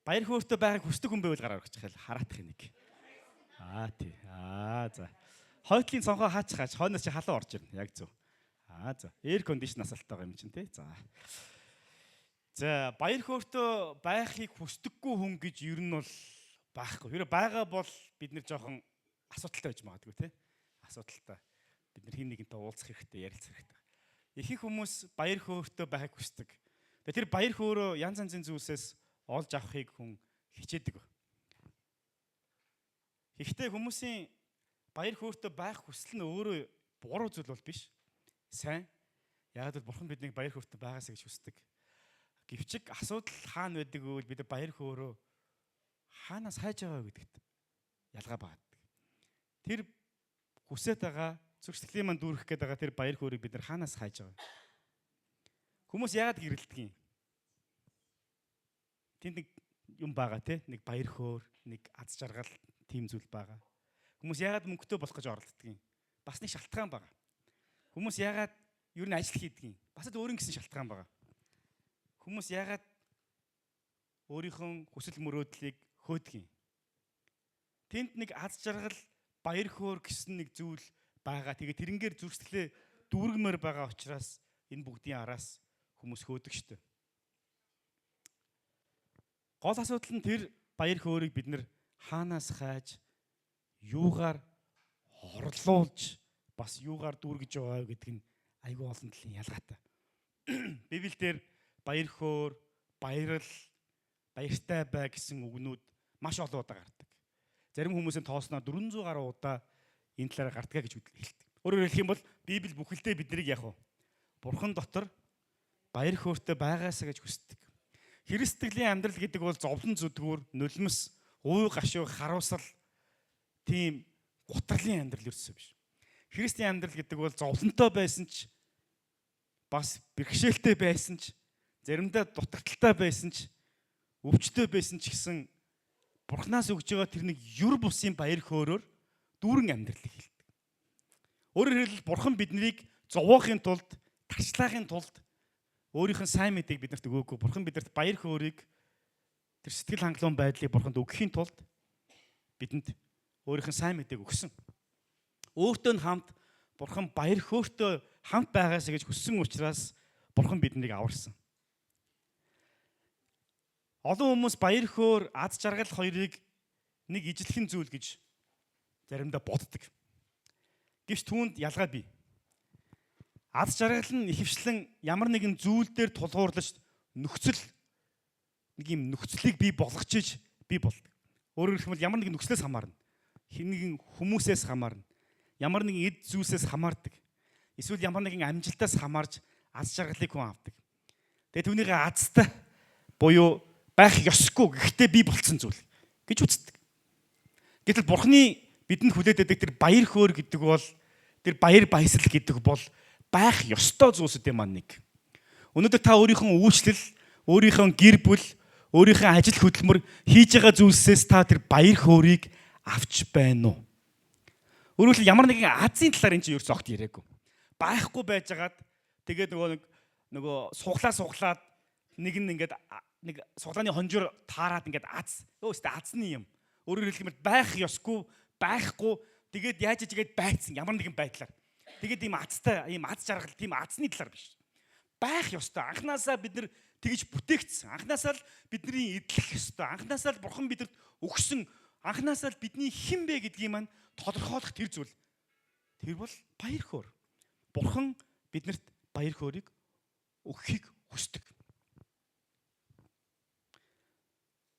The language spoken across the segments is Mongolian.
Баяр хөөртэй байхыг хүсдэг хүн байвал гараар өгч хэл хараатах нэг. Тий. За. Хойтлын цонхоо хаач хойноос чи халуун орж ирнэ. Яг зөв. За. Air condition асаалттай байгаа юм чинь тий. За. За, баяр хөөртэй байхыг хүсдэггүй хүн гэж ер нь бол байхгүй. Хэрэв байгаа бол бид нэр жоохон асуудалтай байж магадгүй тий. Асуудалтай. Бид нар хин нэгэнтэй уулзах хэрэгтэй, ярилцах хэрэгтэй. Ихэнх хүмүүс баяр хөөртэй байхыг хүсдэг. Тэр баяр хөөрөө янз янзын зүйлсээс олж авахыг хүн хичээдэг. Гэхдээ хүмүүсийн баяр хөөртэй байх хүсэл нь өөрөө буруу зүйл бол биш. Сайн. Яг л бурхан биднийг баяр хөөртэй байгаасаа гэж хүсдэг. Гэвч асуудал хаана байдаг вэ? Бид баяр хөөрөө хаанаас хайж байгаа гэдэгт ялгаа багтдаг. Тэр хүсэж байгаа зүрхсэтгэлийн манд дүүрэх гээд байгаа тэр баяр хөөргийг бид нар хаанаас хайж байгаа? Хүмүүс яагаад гэрэлдэг юм? Тэнд нэг юм байгаа те, нэг баяр хөөр, нэг аз жаргал тийм зүйл байгаа. Хүмүүс яагаад мөнгөтэй болох гэж оролддог юм? Бас нэг шалтгаан байгаа. Хүмүүс яагаад ер нь ажил хийдэг юм? Бас л өөрийн гэсэн шалтгаан байгаа. Хүмүүс яагаад өөрийнхөө хүсэл мөрөөдлийг хөөдөг юм? Тэнд нэг аз жаргал, баяр хөөр гэсэн нэг зүйл байгаа. Тэгээд тэрнгээр зүрхсэтгэлээ дүүргмээр байгаа учраас энэ бүгдийн араас хүмүүс хөөдөг штэ. Гол асуудал нь тэр баяр хөөргийг бид нэр хаанаас хайж, юугаар хорлуулж, бас юугаар дүүргэж байгаа гэдэг нь айгүй олон талын ялгаатай. Библиэлд баяр хөөр, баярал, баяртай бай гэсэн үгнүүд маш олон удаа гардаг. Зарим хүмүүсийн тоосноо 400 гаруй удаа энэ талаараа гардгаа гэж хэлдэг. Өөрөөр хэлэх юм бол Библи бүхэлдээ биднийг яг Бурхан дотор баяр хөөртэй байгаасаа гэж хүсдэг. Христтгэлийн амьдрал гэдэг бол зовлон зүдгүүр, нулимс, уу гашуу, харуусал тийм гутрлын амьдрал ерөөсөө биш. Христийн амьдрал гэдэг бол зовлонтой байсан ч бас бэрхшээлтэй байсан ч заримдаа дутагдaltaй байсан ч өвчтөй байсан ч гэсэн Бурханаас өгж байгаа тэр нэг юр бусын баяр хөөрөөр дүүрэн амьдралыг хэлдэг. Өөрөөр хэлбэл Бурхан биднийг зовоохын тулд, тарчлаахын тулд өөрийнх нь сайн мэдээг биднэрт өгөөгүй. Бурхан биднэрт баяр хөөргийг тэр сэтгэл хангалуун байдлыг Бурханд өгөхийн тулд бидэнд өөрийнх нь сайн мэдээг өгсөн. Өөртөө нь хамт Бурхан баяр хөөртэй хамт байгаасаа гэж хүссэн учраас Бурхан биднийг аварсан. Олон хүмүүс баяр хөөр, аз жаргал хоёрыг нэг ижилхэн зүйл гэж заримдаа боддог. Гэвч түүнд ялгаа бий. Аз жаргал нь ихэвчлэн ямар нэгэн зүйл дээр тулгуурлаж нөхцөл нэг юм нөхцөлийг бий болгож иж бий болдог. Өөрөөр хэлбэл ямар нэгэн нөхцлөөс хамаарна. Хэн нэгэн хүмүүсээс хамаарна. Ямар нэгэн эд зүйлсээс хамаардаг. Эсвэл ямар нэгэн амжилтаас хамаарж аз жаргалыг хүн авдаг. Тэгээ түүнийгээ азтай буюу байх ёсгүй гэхдээ бий болцсон зүйл гэж үздэг. Гэтэл Бурханы бидэнд хүлээдэг тэр баяр хөөр гэдэг бол тэр баяр баясгал гэдэг бол байх ёстой зүйлсүүдийн маань нэг. Өнөөдөр та өөрийнхөө үйлчлэл, өөрийнхөө гэр бүл, өөрийнхөө ажил хөдөлмөр хийж байгаа зүйлсээс та тэр баяр хөөргийг авч байна уу? Өөрөөр хэлбэл ямар нэгэн азийн талаар энэ чинь ерөөс огт яриаггүй. Байхгүй байжгаад тэгээд нөгөө суглаад нэг нь ингээд нэг суглааны хонжоор таарад ингээд аз. Өөстэй азны юм. Өөрөөр хэлбэл байх ёсгүй, байхгүй тэгээд яаж ижигээд байцсан ямар нэгэн байдлаар. Тэгээд ийм азтай, ийм аз жаргал, тийм азны талаар биш. Байх ёстой. Анхнаасаа бид нар тэгж бүтээгдсэн. Анхнаасаа л бидний эдлэх ёстой. Анхнаасаа л Бурхан бидэнд өгсөн. Анхнаасаа л бидний хэн бэ гэдгийг маань тодорхойлох тэр зүйл. Тэр бол баяр хөөр. Бурхан биднэрт баяр хөөргийг өгөхийг хүсдэг.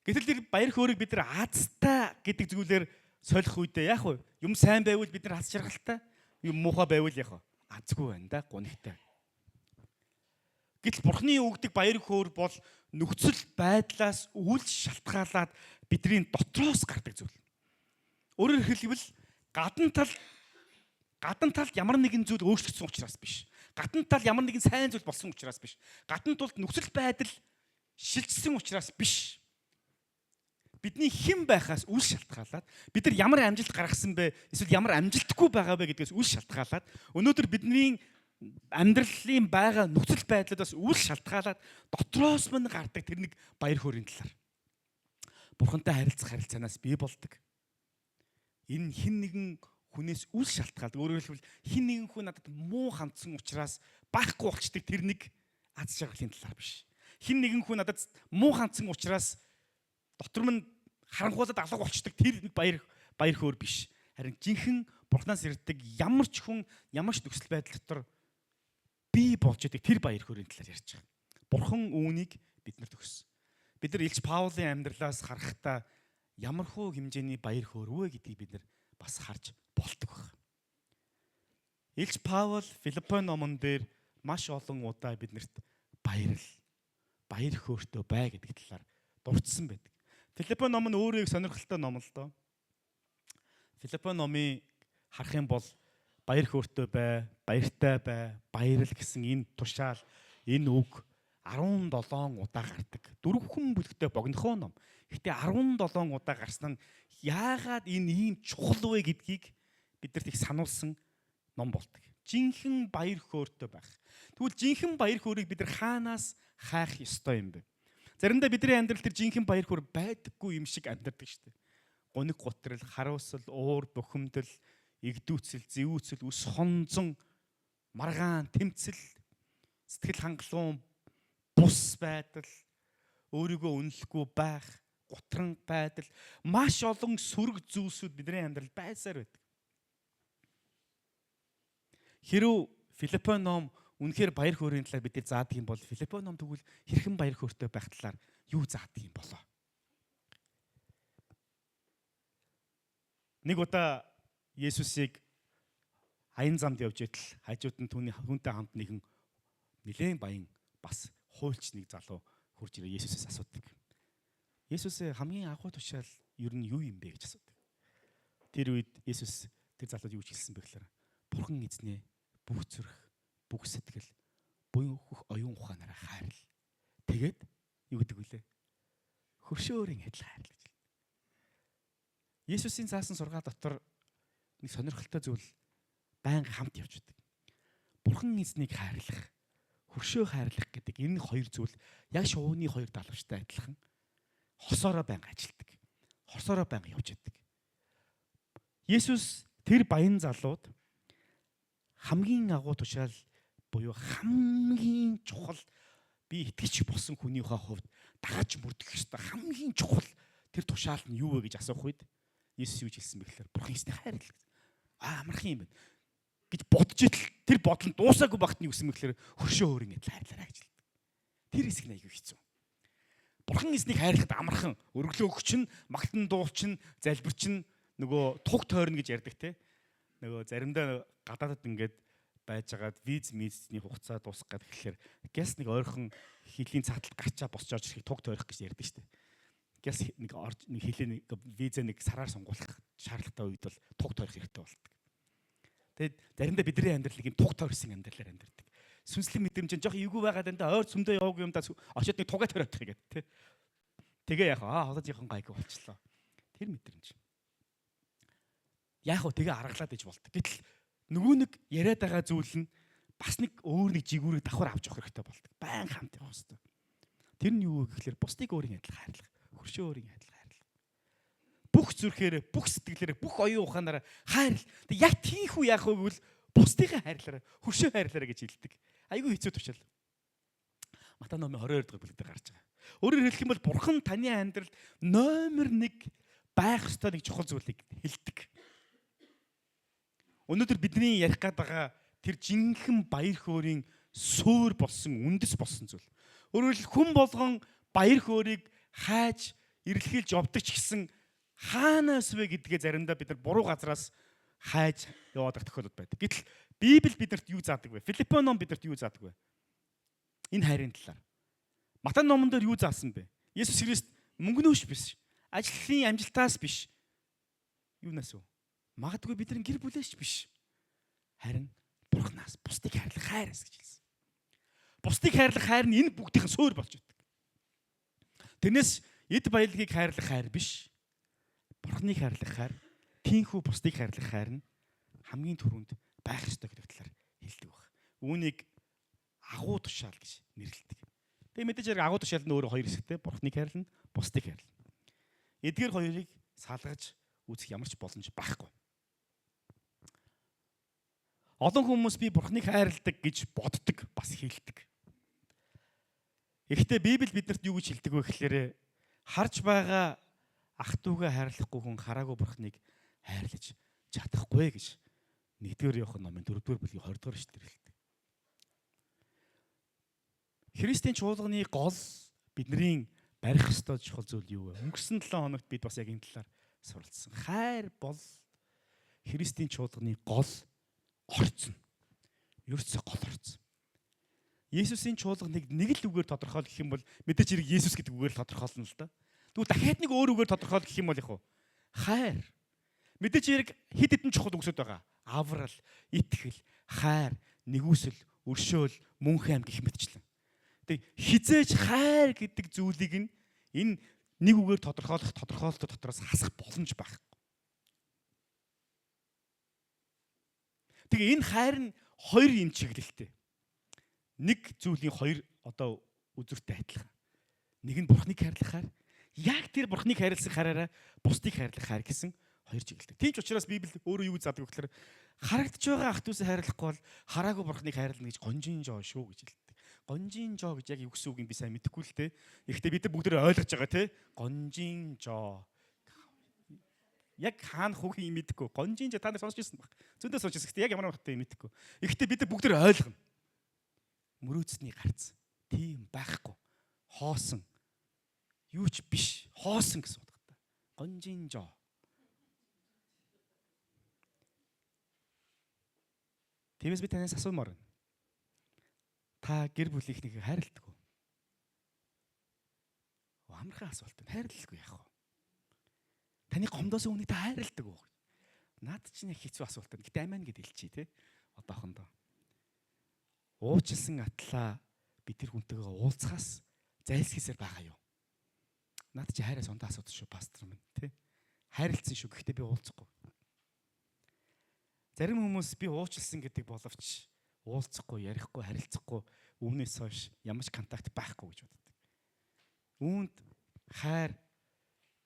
Гэтэл тэр баяр хөөргийг бид нар азтай гэдэг зүйлээр солих үедээ яах вэ? Юм сайн байвал бид нар аз жаргалтай, юм муухай байвал яах вэ? Азгүй байна да, гунигтай. Гэтэл Бурханы өгдөг баяр хөөр бол нөхцөл байдлаас үл шалтгаалаад бидний дотроос гардаг зүйл. Өөрөөр хэлбэл гадна талд ямар нэгэн зүйл өөрчлөгдсөн учраас биш. Гадна тал ямар нэгэн сайн зүйл болсон учраас биш. Гадна талд нөхцөл байдал шилжсэн учраас биш. Бидний хэн байхаас үл шалтгаалаад бид нар ямар амжилт гаргасан бэ эсвэл ямар амжилтгүй байгаа бэ гэдгээс үл шалтгаалаад өнөөдөр бидний амьдралын байгаа нөхцөл байдлаас үл шалтгаалаад дотроос мань гардаг тэр нэг баяр хөөрийн талаар. Бурхантай харилцах харилцаанаас бий болдог. Энэ хэн нэгэн хүнээс үл шалтгаалдаг. Өөрөөр хэлбэл хэн нэгэн хүн надад муу хандсан учраас байхгүй болчдөг тэр нэг аз жаргалын талаар биш. Хэн нэгэн хүн надад муу хандсан учраас дотор минь харангуулаад алга болчдөг тэр нэг баяр хөөр биш. Харин жинхэнэ Бурханаас ирдэг ямар ч хүн ямар ч нөхцөл байдал дотор бий болж идэг тэр баяр хөөрийн талаар ярьж байгаа. Бурхан үүнийг биднэрт өгсөн. Бид нар Илч Паулын амьдралаас харахтаа ямархуу хэмжээний баяр хөөр вэ гэдгийг бид нар бас харж болдог байна. Илч Паул Филиппо номон дээр маш олон удаа биднэрт баяр хөөртэй бай гэдэг талаар дурдсан байдаг. Филиппо ном нь өөрөө сонирхолтой ном л доо. Филиппо номыг харах юм бол баяр хөөртэй бай, баяртай бай, баярл гэсэн энэ тушаал, энэ үг 17 удаа гардаг. 4 бүлэгтэй богинохоо ном. Гэхдээ 17 удаа гарсан нь яагаад энэ ийм чухал вэ гэдгийг бидэрт их сануулсан ном болдог. Жинхэнэ баяр хөөртэй байх. Тэгвэл жинхэнэ баяр хөөргийг бид нар хаанаас хайх ёстой юм бэ? Заримдаа бидний амьдрал тэр жинхэнэ баяр хөөр байдаггүй юм шиг амьдардаг шүү дээ. Гуниг гутрал, харуусал, уур, бухимдал, игдүүцэл, зэвүүцэл, үс хонзон, маргаан, тэмцэл, сэтгэл хангалуун, бус байдал, өөрийгөө үнэлэхгүй байх, гутран байдал, маш олон сөрөг зүйлсүүд бидний амьдрал байсаар байдаг. Хэрв Филиппо ном үнэхээр баяр хөөрийн талаар бид заадаг юм бол Филиппо ном тэгвэл хэрхэн баяр хөөртэй байх талаар юу заадаг юм болоо? Нэг удаа Есүсийг аян замд явж итэл хажууд нь түүнтэй хамт нэгэн нэлээд баян бас хуульч нэг залуу хурж ирээ Есүсээс асуудаг. Есүс хамгийн анхуу тушаал ер нь юу юм бэ гэж асуудаг. Тэр үед Есүс тэр залууд юу гэж хэлсэн бэ гэхээр Бурхан эзнээ бүх зүрх, бүх сэтгэл, буян хөх оюун ухаанаараа хайрл. Тэгээд юу гэдэг вүлээ? Хөршөөрийн адил хайрл гэж. Есүсийн заасан сургаал дотор нэг сонирхолтой зүйл байнга хамт явж байдаг. Бурхан эзнийг хайрлах, хөршөө хайрлах гэдэг энэ хоёр зүйл яг шувууны хоёр далавчтай адилхан хосоороо байнга ажилтдаг. Хосоороо байнга явж байдаг. Есүс тэр баян залууд хамгийн агуу тушаал буюу хамгийн чухал би итгэж болсон хүнийхээ хувьд дагаж мөрдөх ёстой хамгийн чухал тэр тушаал нь юу вэ гэж асуух үед Есүс юу хэлсэн бэ гэхээр Бурхан эзнийг хайрлах. Амархан юм байна гэж бодож итэл тэр бодол нь дуусаагүй багт нь юу гэсэн бэ гэхээр хөршөө өөрийн адил хайрлаарай гэж хэлдэг. Тэр хэсэг нь аягүй хэцүү. Бурхан эзнийг хайрлахад амархан өргөлөө өгч нь, магтан дуулч нь, залбирч нь нөгөө туг тойрно гэж ярьдаг те. Нөгөө заримдаа гадаадд ингээд байжгаад визний хугацаа дуусах гэдэг тэгэхээр гэс нэг ойрхон хилийн цааталт гарчаа босч орж ирэхийг туг тойрох гэж ярьдаг шүү дээ. Гэс нэг хилээ визээ нэг сараар сонгуулах шаардлагатай үед бол туг тойрох хэрэгтэй болдог. Тэгээд заримдаа бидний амьдралыг юм туг тойрсон амьдралаар амьдардаг. Сүнслэг мэдрэмж нь жоох эвгүй байгаад энэ ойр цөмдөө яваагүй юм да очиод нэг тугаа тойрох гэдэг те. Тэгээ яг холод жоохон гайгүй болчихлоо. Тэр мэдрэмж. Яг хөө тэгээ аргалаад иж болдог. Гэтэл нөгөө нэг яриад байгаа зүйл нь бас нэг өөр нэг жигүүрийг давхар авч явах хэрэгтэй болдог. Байн хамт явах хэрэгтэй. Тэр нь юу вэ гэхээр бусдыг өөрийн адил хайрлах. Хөршөө өөрийн адил хайрлах. Бүх зүрхээрээ, бүх сэтгэлээрээ, бүх оюун ухаанаараа хайрлах. Тэг яг тийхүү яах вэ гэвэл бусдыг хайрлаарай, хөршөө хайрлаарай гэж хэлдэг. Айгүй хэцүү тушаал. Матай номын 22 дахь бүлэгт гарч байгаа. Өөрөөр хэлэх юм бол Бурхан таны амьдралд номер 1 байх ёстой нэг чухал зүйлийг хэлдэг. Өнөөдөр бидний ярих гээд байгаа тэр жинхэнэ баяр хөөрийн суур болсон, үндэс болсон зүйл. Өөрөөр хэлбэл хүн болгон баяр хөөргийг хайж, эрэлхийлж явдаг ч гэсэн хаанаас вэ гэдгээ заримдаа бид нар буруу газраас хайж яваад тохиолдод байдаг. Гэтэл Библи биднэрт юу заадаг вэ? Филиппо ном биднэрт юу заадаг вэ? Энэ хайрын талаар. Матай номон дээр юу заасан бэ? Есүс Христ мөнгөнөөш биш. Ажлын амжилтаас биш. Юунаас вэ? Магадгүй бидний гэр бүлээч биш. Харин Бурханаас бусдыг хайрлах хайраас гэж хэлсэн. Бусдыг хайрлах хайр нь энэ бүгдийн суур болж байдаг. Тэрнээс эд баялагийг хайрлах хайр биш. Бурханыг хайрлах хайр, тийхүү бусдыг хайрлах хайр нь хамгийн түрүүнд байх ёстой гэдэг талаар хэлдэг баг. Үүнийг агуу тушаал гэж нэрлэдэг. Тэгээ мэдээж яг агуу тушаал нь өөрөө хоёр хэсэгтэй. Бурханыг хайрлна, бусдыг хайрлна. эдгээр хоёрыг салгаж үзэх ямар ч боломж байхгүй. Олон хүмүүс би Бурхныг хайрладаг гэж боддог, бас хэлдэг. Гэхдээ Библи биднэрт юу гэж хэлдэг вэ гэхээр харж байгаа ах дүүгээ хайрлахгүй хүн хараагүй Бурхныг хайрлаж чадахгүй гэж 1-р Иохан номын 4-р бүлгийн 20-р эшлэлээр хэлдэг. Христийн чуулганы гол бидний барих ёстой чухал зүйл юу вэ? Өнгөрсөн 7 хоногт бид бас яг энэ талаар суралцсан. Хайр бол Христийн чуулганы гол орц нь. Ерөөсөө гол орц. Есүсийн чуулганыг нэг л үгээр тодорхойлох гэх юм бол мэдээж хэрэг Есүс гэдэг үгээр л тодорхойлно л да. Тэгвэл дахиад нэг өөр үгээр тодорхойлох гэх юм бол яг уу хайр. Мэдээж хэрэг хэд хэдэн чухал үгсүүд байгаа. Аврал, итгэл, хайр, нэгүсэл, өршөөл, мөнх аим гэх мэтчлэн. Тэг хизээж хайр гэдэг зүйлийг энэ нэг үгээр тодорхойлох тодорхойлолтууд дотроос хасах боломж байхгүй. Тэгээ энэ хайр нь хоёр юм чиглэлтэй. Нэг зүйлийн хоёр одоо үзүртэй адилхан. Нэг нь Бурхныг хайрлах хайр. Яг тэр Бурхныг хайрласан хайраараа бусдыг хайрлах хайр гэсэн хоёр чиглэлтэй. Тийм ч учраас Библи өөрөө юу задаг вэ гэхээр харагдж байгаа ах дүүсээ хайрлахгүй бол хараагүй Бурхныг хайрлана гэж гонжин жоо шүү гэж хэлдэг. Гонжин жоо гэж яг юу гэсэн үг юм би сайн мэдэхгүй л те. Гэхдээ бид нар бүгд ойлгож байгаа те. Гонжин жоо. Яг хаана хүүг юм мэдэхгүй. Гонжин жоо та нар сонсч ирсэн баг. Зөндөө сонсч ирсэн. Гэхдээ яг ямар утгатай юм мэдэхгүй. Гэхдээ бид нар бүгд ойлгоно. Мөрөөцний гарц. Тийм байхгүй. Хоосон. Юу ч биш. Хоосон гэсэн утгатай. Гонжин жоо. Тиймээс би танаас асуумаар байна. Та гэр бүлийнхнийг хайрладаг уу? Амархан асуулт байна. Хайрладаггүй яах вэ? Таны гомдоос өмнө та хайрладаг уу? Наад чинь их хэцүү асуулт байна. Гэтэ амин гэд хэлчихье те. Одоохондоо. Уучлсан атлаа бид тэр хүнтэйгээ уулзахаас зайлсхийсээр байгаа юу? Наад чи хайраас ондоо асуудал шүү пастор минь те. Хайрлцсан шүү. Гэхдээ би уулзахгүй. Зарим хүмүүс би уучлсан гэдэг боловч уулзахгүй, ярихгүй, харилцахгүй өмнөөс хойш ямар ч контакт байхгүй гэж боддог. Үүнд хайр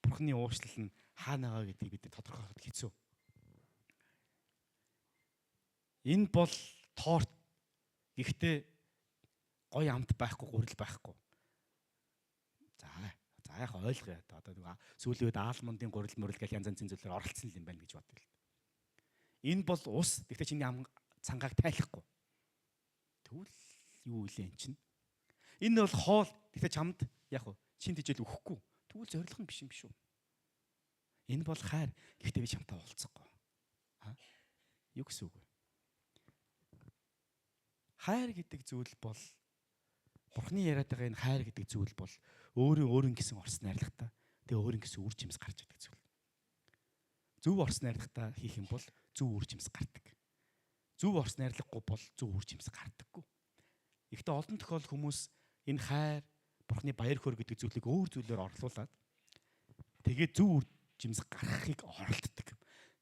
Бурхны уучлал нь хаана байгаа гэдгийг бид тодорхойлоход хэцүү. Энэ бол торт. Гэхдээ гоё амт байхгүй, гурил байхгүй. За яг ойлгоё. Одоо сүүлийн үед аалмондын гурил мөрөл гэл янз янзын зүйлээр оролцсон юм байна гэж бодъё. Энэ бол ус. Гэхдээ чиний цангааг тайлахгүй. Тэгвэл юу вэ эн чинь? Энэ бол хоол. Гэхдээ чамд яг уу чин тижэл өгөхгүй. Тэгвэл зориулах нь биш юм шүү. Энэ бол хайр. Гэхдээ би чамтай уулзахгүй. Юу гэсэн үг вэ? Хайр гэдэг зүйл бол Бурхны яриад байгаа энэ хайр гэдэг зүйл бол өөрийн гэсэн орс найрлагатай. Тэгээ өөрийн гэсэн үр жимс гарч идэг зүйл. Зөв орс найрлагатай хийх юм бол зөв үр жимс гардаг. Зөв орс найрлагагүй бол зөв үр жимс гардаггүй. Ихтэй олон тохиолдолд хүмүүс энэ хайр, Бурхны баяр хөөр гэдэг зүйлийг өөр зүйлээр орлуулад тэгээд зөв үр жимс гаргахыг оролддог.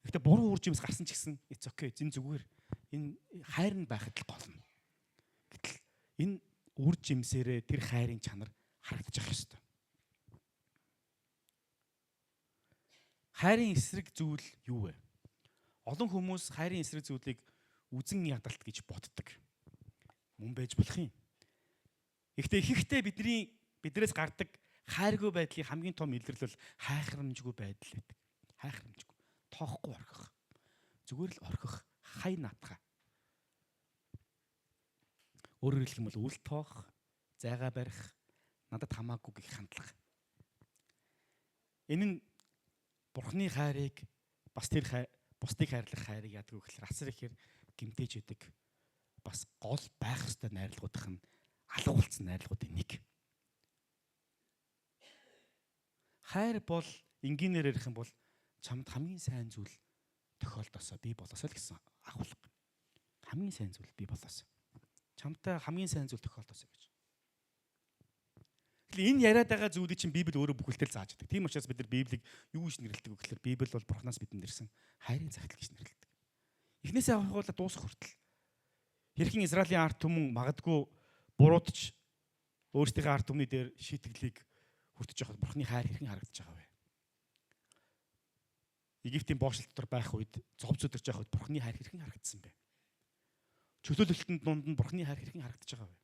Ихтэй буруу үр жимс гарсан ч гэсэн it's okay, зэн зүгээр энэ хайр нь байхад л голно. Гэтэл энэ үр жимсээрээ тэр хайрын чанар харагдаж ах ёстой. Хайрын эсрэг зүйл юу вэ? Олон хүмүүс хайрын эсрэг зүйлийг үзен ядалт гэж боддог. Мөн байж болох юм. Гэхдээ ихэнхдээ биднээс гардаг хайргүй байдлын хамгийн том илэрлэл бол хайхрамжгүй байдал байдаг. Хайхрамжгүй. Тоохгүй орхих. Зүгээр л орхих, хай наатах. Өөрөөр хэлэх юм бол үл тоох, зайгаа барих, надад хамаагүй гэх хандлага. Энэ нь Бурхны хайрыг бас тэр бусдыг хайрлах хайрыг яадаг вэ гэхээр асар ихээр гэмтээж идэг. Бас гол байх ёстой найрлагуудах нь алга болсон найрлагуудын нэг. Хайр бол энгийнээр ярих юм бол чамд хамгийн сайн зүйл тохиолдосоо би болосоо л гэсэн агуулга. Хамгийн сайн зүйл би болосоо. Чамтай хамгийн сайн зүйл тохиолдосоо гэж. Тэгэхээр энэ яриад байгаа зүйлийг чинь Библи өөрөө бүхэлдээ зааж байдаг. Тийм учраас бид нар Библийг юу гэж нэрлэдэг вэ гэхээр Библи бол Бурханаас бидэнд ирсэн хайрын загтал гэж нэрлэдэг. Эхнээсээ авахуулаад дуусах хүртэл хэрхэн Израилийн ард түмэн магадгүй буруудч өөрсдийнхээ ард түмний дээр шийтгэлийг хүртэж явахад Бурхны хайр хэрхэн харагдаж байгаа вэ? Египтийн боочлол дотор байх үед, зов зүдэрж байх үед Бурхны хайр хэрхэн харагдсан бэ? Чөлөөлөлтөнд дунд нь Бурхны хайр хэрхэн харагдаж байгаа вэ?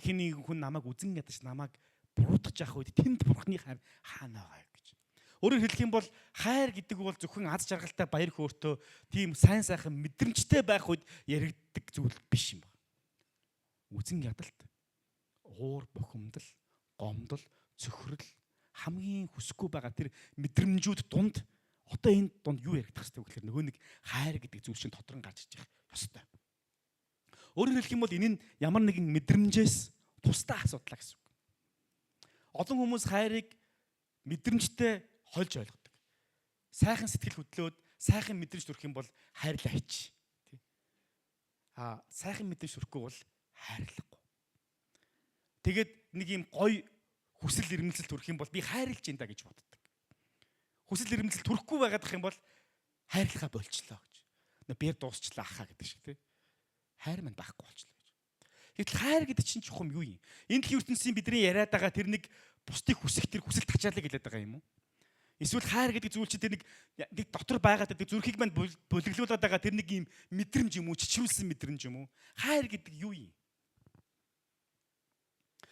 Хэн нэгэн хүн намайг үзэн ядаж намайг буруутгаж явах үед тэнд Бурхны хайр хаана байгаа вэ гэж. Өөрөөр хэлэх юм бол хайр гэдэг бол зөвхөн аз жаргалтай баяр хөөртэй тийм сайн сайхан мэдрэмжтэй байх үед яригддаг зүйл биш юм байна. Үзэн ядалт, уур бухимдал, гомдол, цөхрөл хамгийн хүсэхгүй байгаа тэр мэдрэмжүүд дунд одоо энэ дунд юу яригдах ёстой вэ гэхээр нөгөө нэг хайр гэдэг зүйл чинь тодрон гарч иж явах ёстой. Өөрөөр хэлэх юм бол энэ нь ямар нэгэн мэдрэмжээс тусдаа асуудал гэсэн үг. Олон хүмүүс хайрыг мэдрэмжтэй хольж ойлгодог. Сайхан сэтгэл хөдлөөд сайхан мэдрэмж төрөх юм бол хайрлаа хийч. Тий. Сайхан мэдрэмж төрөхгүй бол хайрлахгүй. Тэгээд нэг юм гоё хүсэл эрмэлзэл төрөх юм бол би хайрлж энэ да гэж боддог. Хүсэл эрмэлзэл төрөхгүй байгаад ах юм бол хайрлахаа болчлоо гэж. Бээр дуусчлаа ахаа гэдэг шиг тий. Хайр маань байхгүй болчлоо гэж. Гэтэл хайр гэдэг чинь чухам юу юм? Энэ дэлхийн ертөнцийн бидний яриад байгаа тэр нэг бусдыг хүсэх тэр хүсэл тачаалыг хэлээд байгаа юм уу? Эсвэл хайр гэдэг зүйл чинь тэр нэг дотор байгаад тэр зүрхийг маань бүлэглүүлээд байгаа тэр нэг юм мэдрэмж юм уу? Чичрүүлсэн мэдрэмж юм уу? Хайр гэдэг юу юм?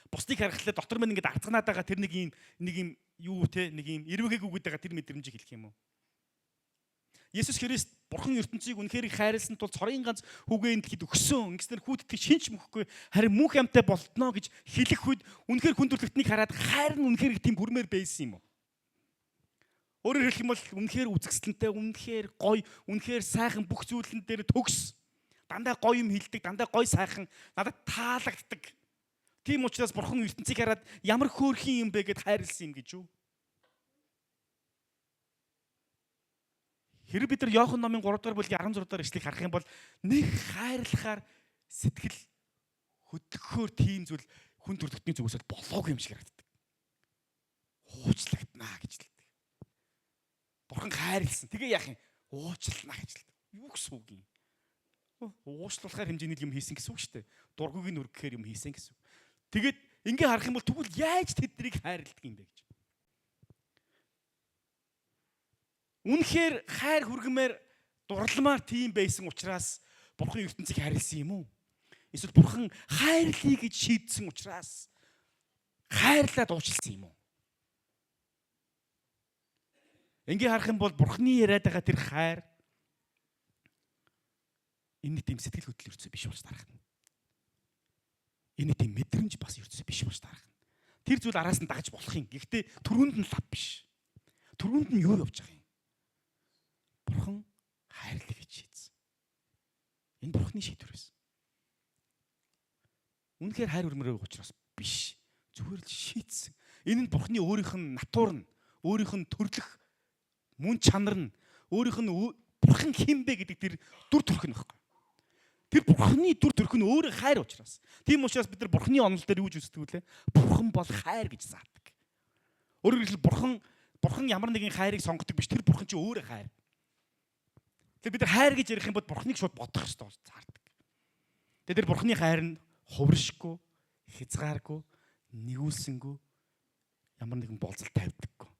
Бусдыг харахлаа дотор маань ингээд арцганаад байгаа тэр нэг юм юу те нэг юм эрвэгийг үгээд байгаа тэр мэдрэмжийг хэлэх юм уу? Есүс Христ Бурхан ертөнцийг үнэхээр хайрлсан тул цорын ганц хүүгээ энэ дэлхийд өгсөн. Ингэснээр хүүдэдтэй шинч мөхгүй харин мөнх амтай болтноо гэж хэлэх үед үнэхээр хүндрэлтнийг хараад хайр нь үнэхээр тийм бүрмээр байсан юм уу? Өөрөөр хэлэх юм бол үнэхээр үзэсгэлэнтэй, үнэхээр гоё, үнэхээр сайхан бүх зүйлэн дээр төгс. Дандаа гоё юм хэлдэг, дандаа гоё сайхан надад таалагддаг. Тийм учраас Бурхан ертөнцийг хараад ямар хөөрхөн юм бэ гэд хайрлсан юм гэж юу? Хэрэг бид нар Иохан номын 3 дугаар бүлгийн 16 дугаар ишлэгийг харах юм бол нэг хайрлахаар сэтгэл хөдлөхөөр тийм зүйл хүн төрөлхтний зүгээс болоогүй юм шиг харагддаг. Уучлагдана гэж хэлдэг. Бурхан хайрлсан. Тэгээ яах юм? Уучлална гэж хэлдэг. Юу гэсэн үг юм? Уучлуулахаар хэмжээний юм хийсэн гэсэн үг шүү дээ. Дургүйг нь өргөхээр юм хийсэн гэсэн үг. Тэгээд ингээ харах юм бол тэгвэл яаж тэднийг хайрладаг юм бэ гэж. Үнэхээр хайр хүргэмээр дурламаар тийм байсан учраас Бурхан ертөнцийг хайрлсан юм уу? Эсвэл Бурхан хайрлая гэж шийдсэн учраас хайрлаад уучлсан юм уу? Ингээ харах юм бол Бурханы яриад байгаа тэр хайр энэ тийм сэтгэл хөдлөл ерөөсөө биш болж тарахна. Энэ тийм мэдрэмж бас ерөөсөө биш болж тарахна. Тэр зүйл араас нь дагаж болох юм. Гэхдээ түрүүнд нь лав биш. Түрүүнд нь юу явж байгаа юм? Бурхан хайрлаа гэж шийдсэн. Энэ Бурханы шийдвэр байсан. Үнэхээр хайр өрмөрөө учраас биш. Зүгээр л шийдсэн. Энэ нь Бурханы өөрийнх нь натур нь, өөрийнх нь төрлөх мөн чанар нь, өөрийнх нь Бурхан хэн бэ гэдэг тэр дүр төрх нь байхгүй. Тэр Бурханы дүр төрх нь өөрөө хайр учраас. Тийм учраас бид нар Бурханы онол дээр юу гэж үздэг вүлээ? Бурхан бол хайр гэж заадаг. Өөрөөр хэлбэл Бурхан ямар нэгэн хайрыг сонгодог биш. Тэр Бурхан чинь өөрөө хайр. Тэгээд бид нар хайр гэж ярих юм бол Бурханыг шууд бодох хэрэгтэй болж заардаг. Тэгээд тэр Бурханы хайр нь хувиршгүй, хязгааргүй, нэгүүлсэнгүй ямар нэгэн болцол тавьдаггүй.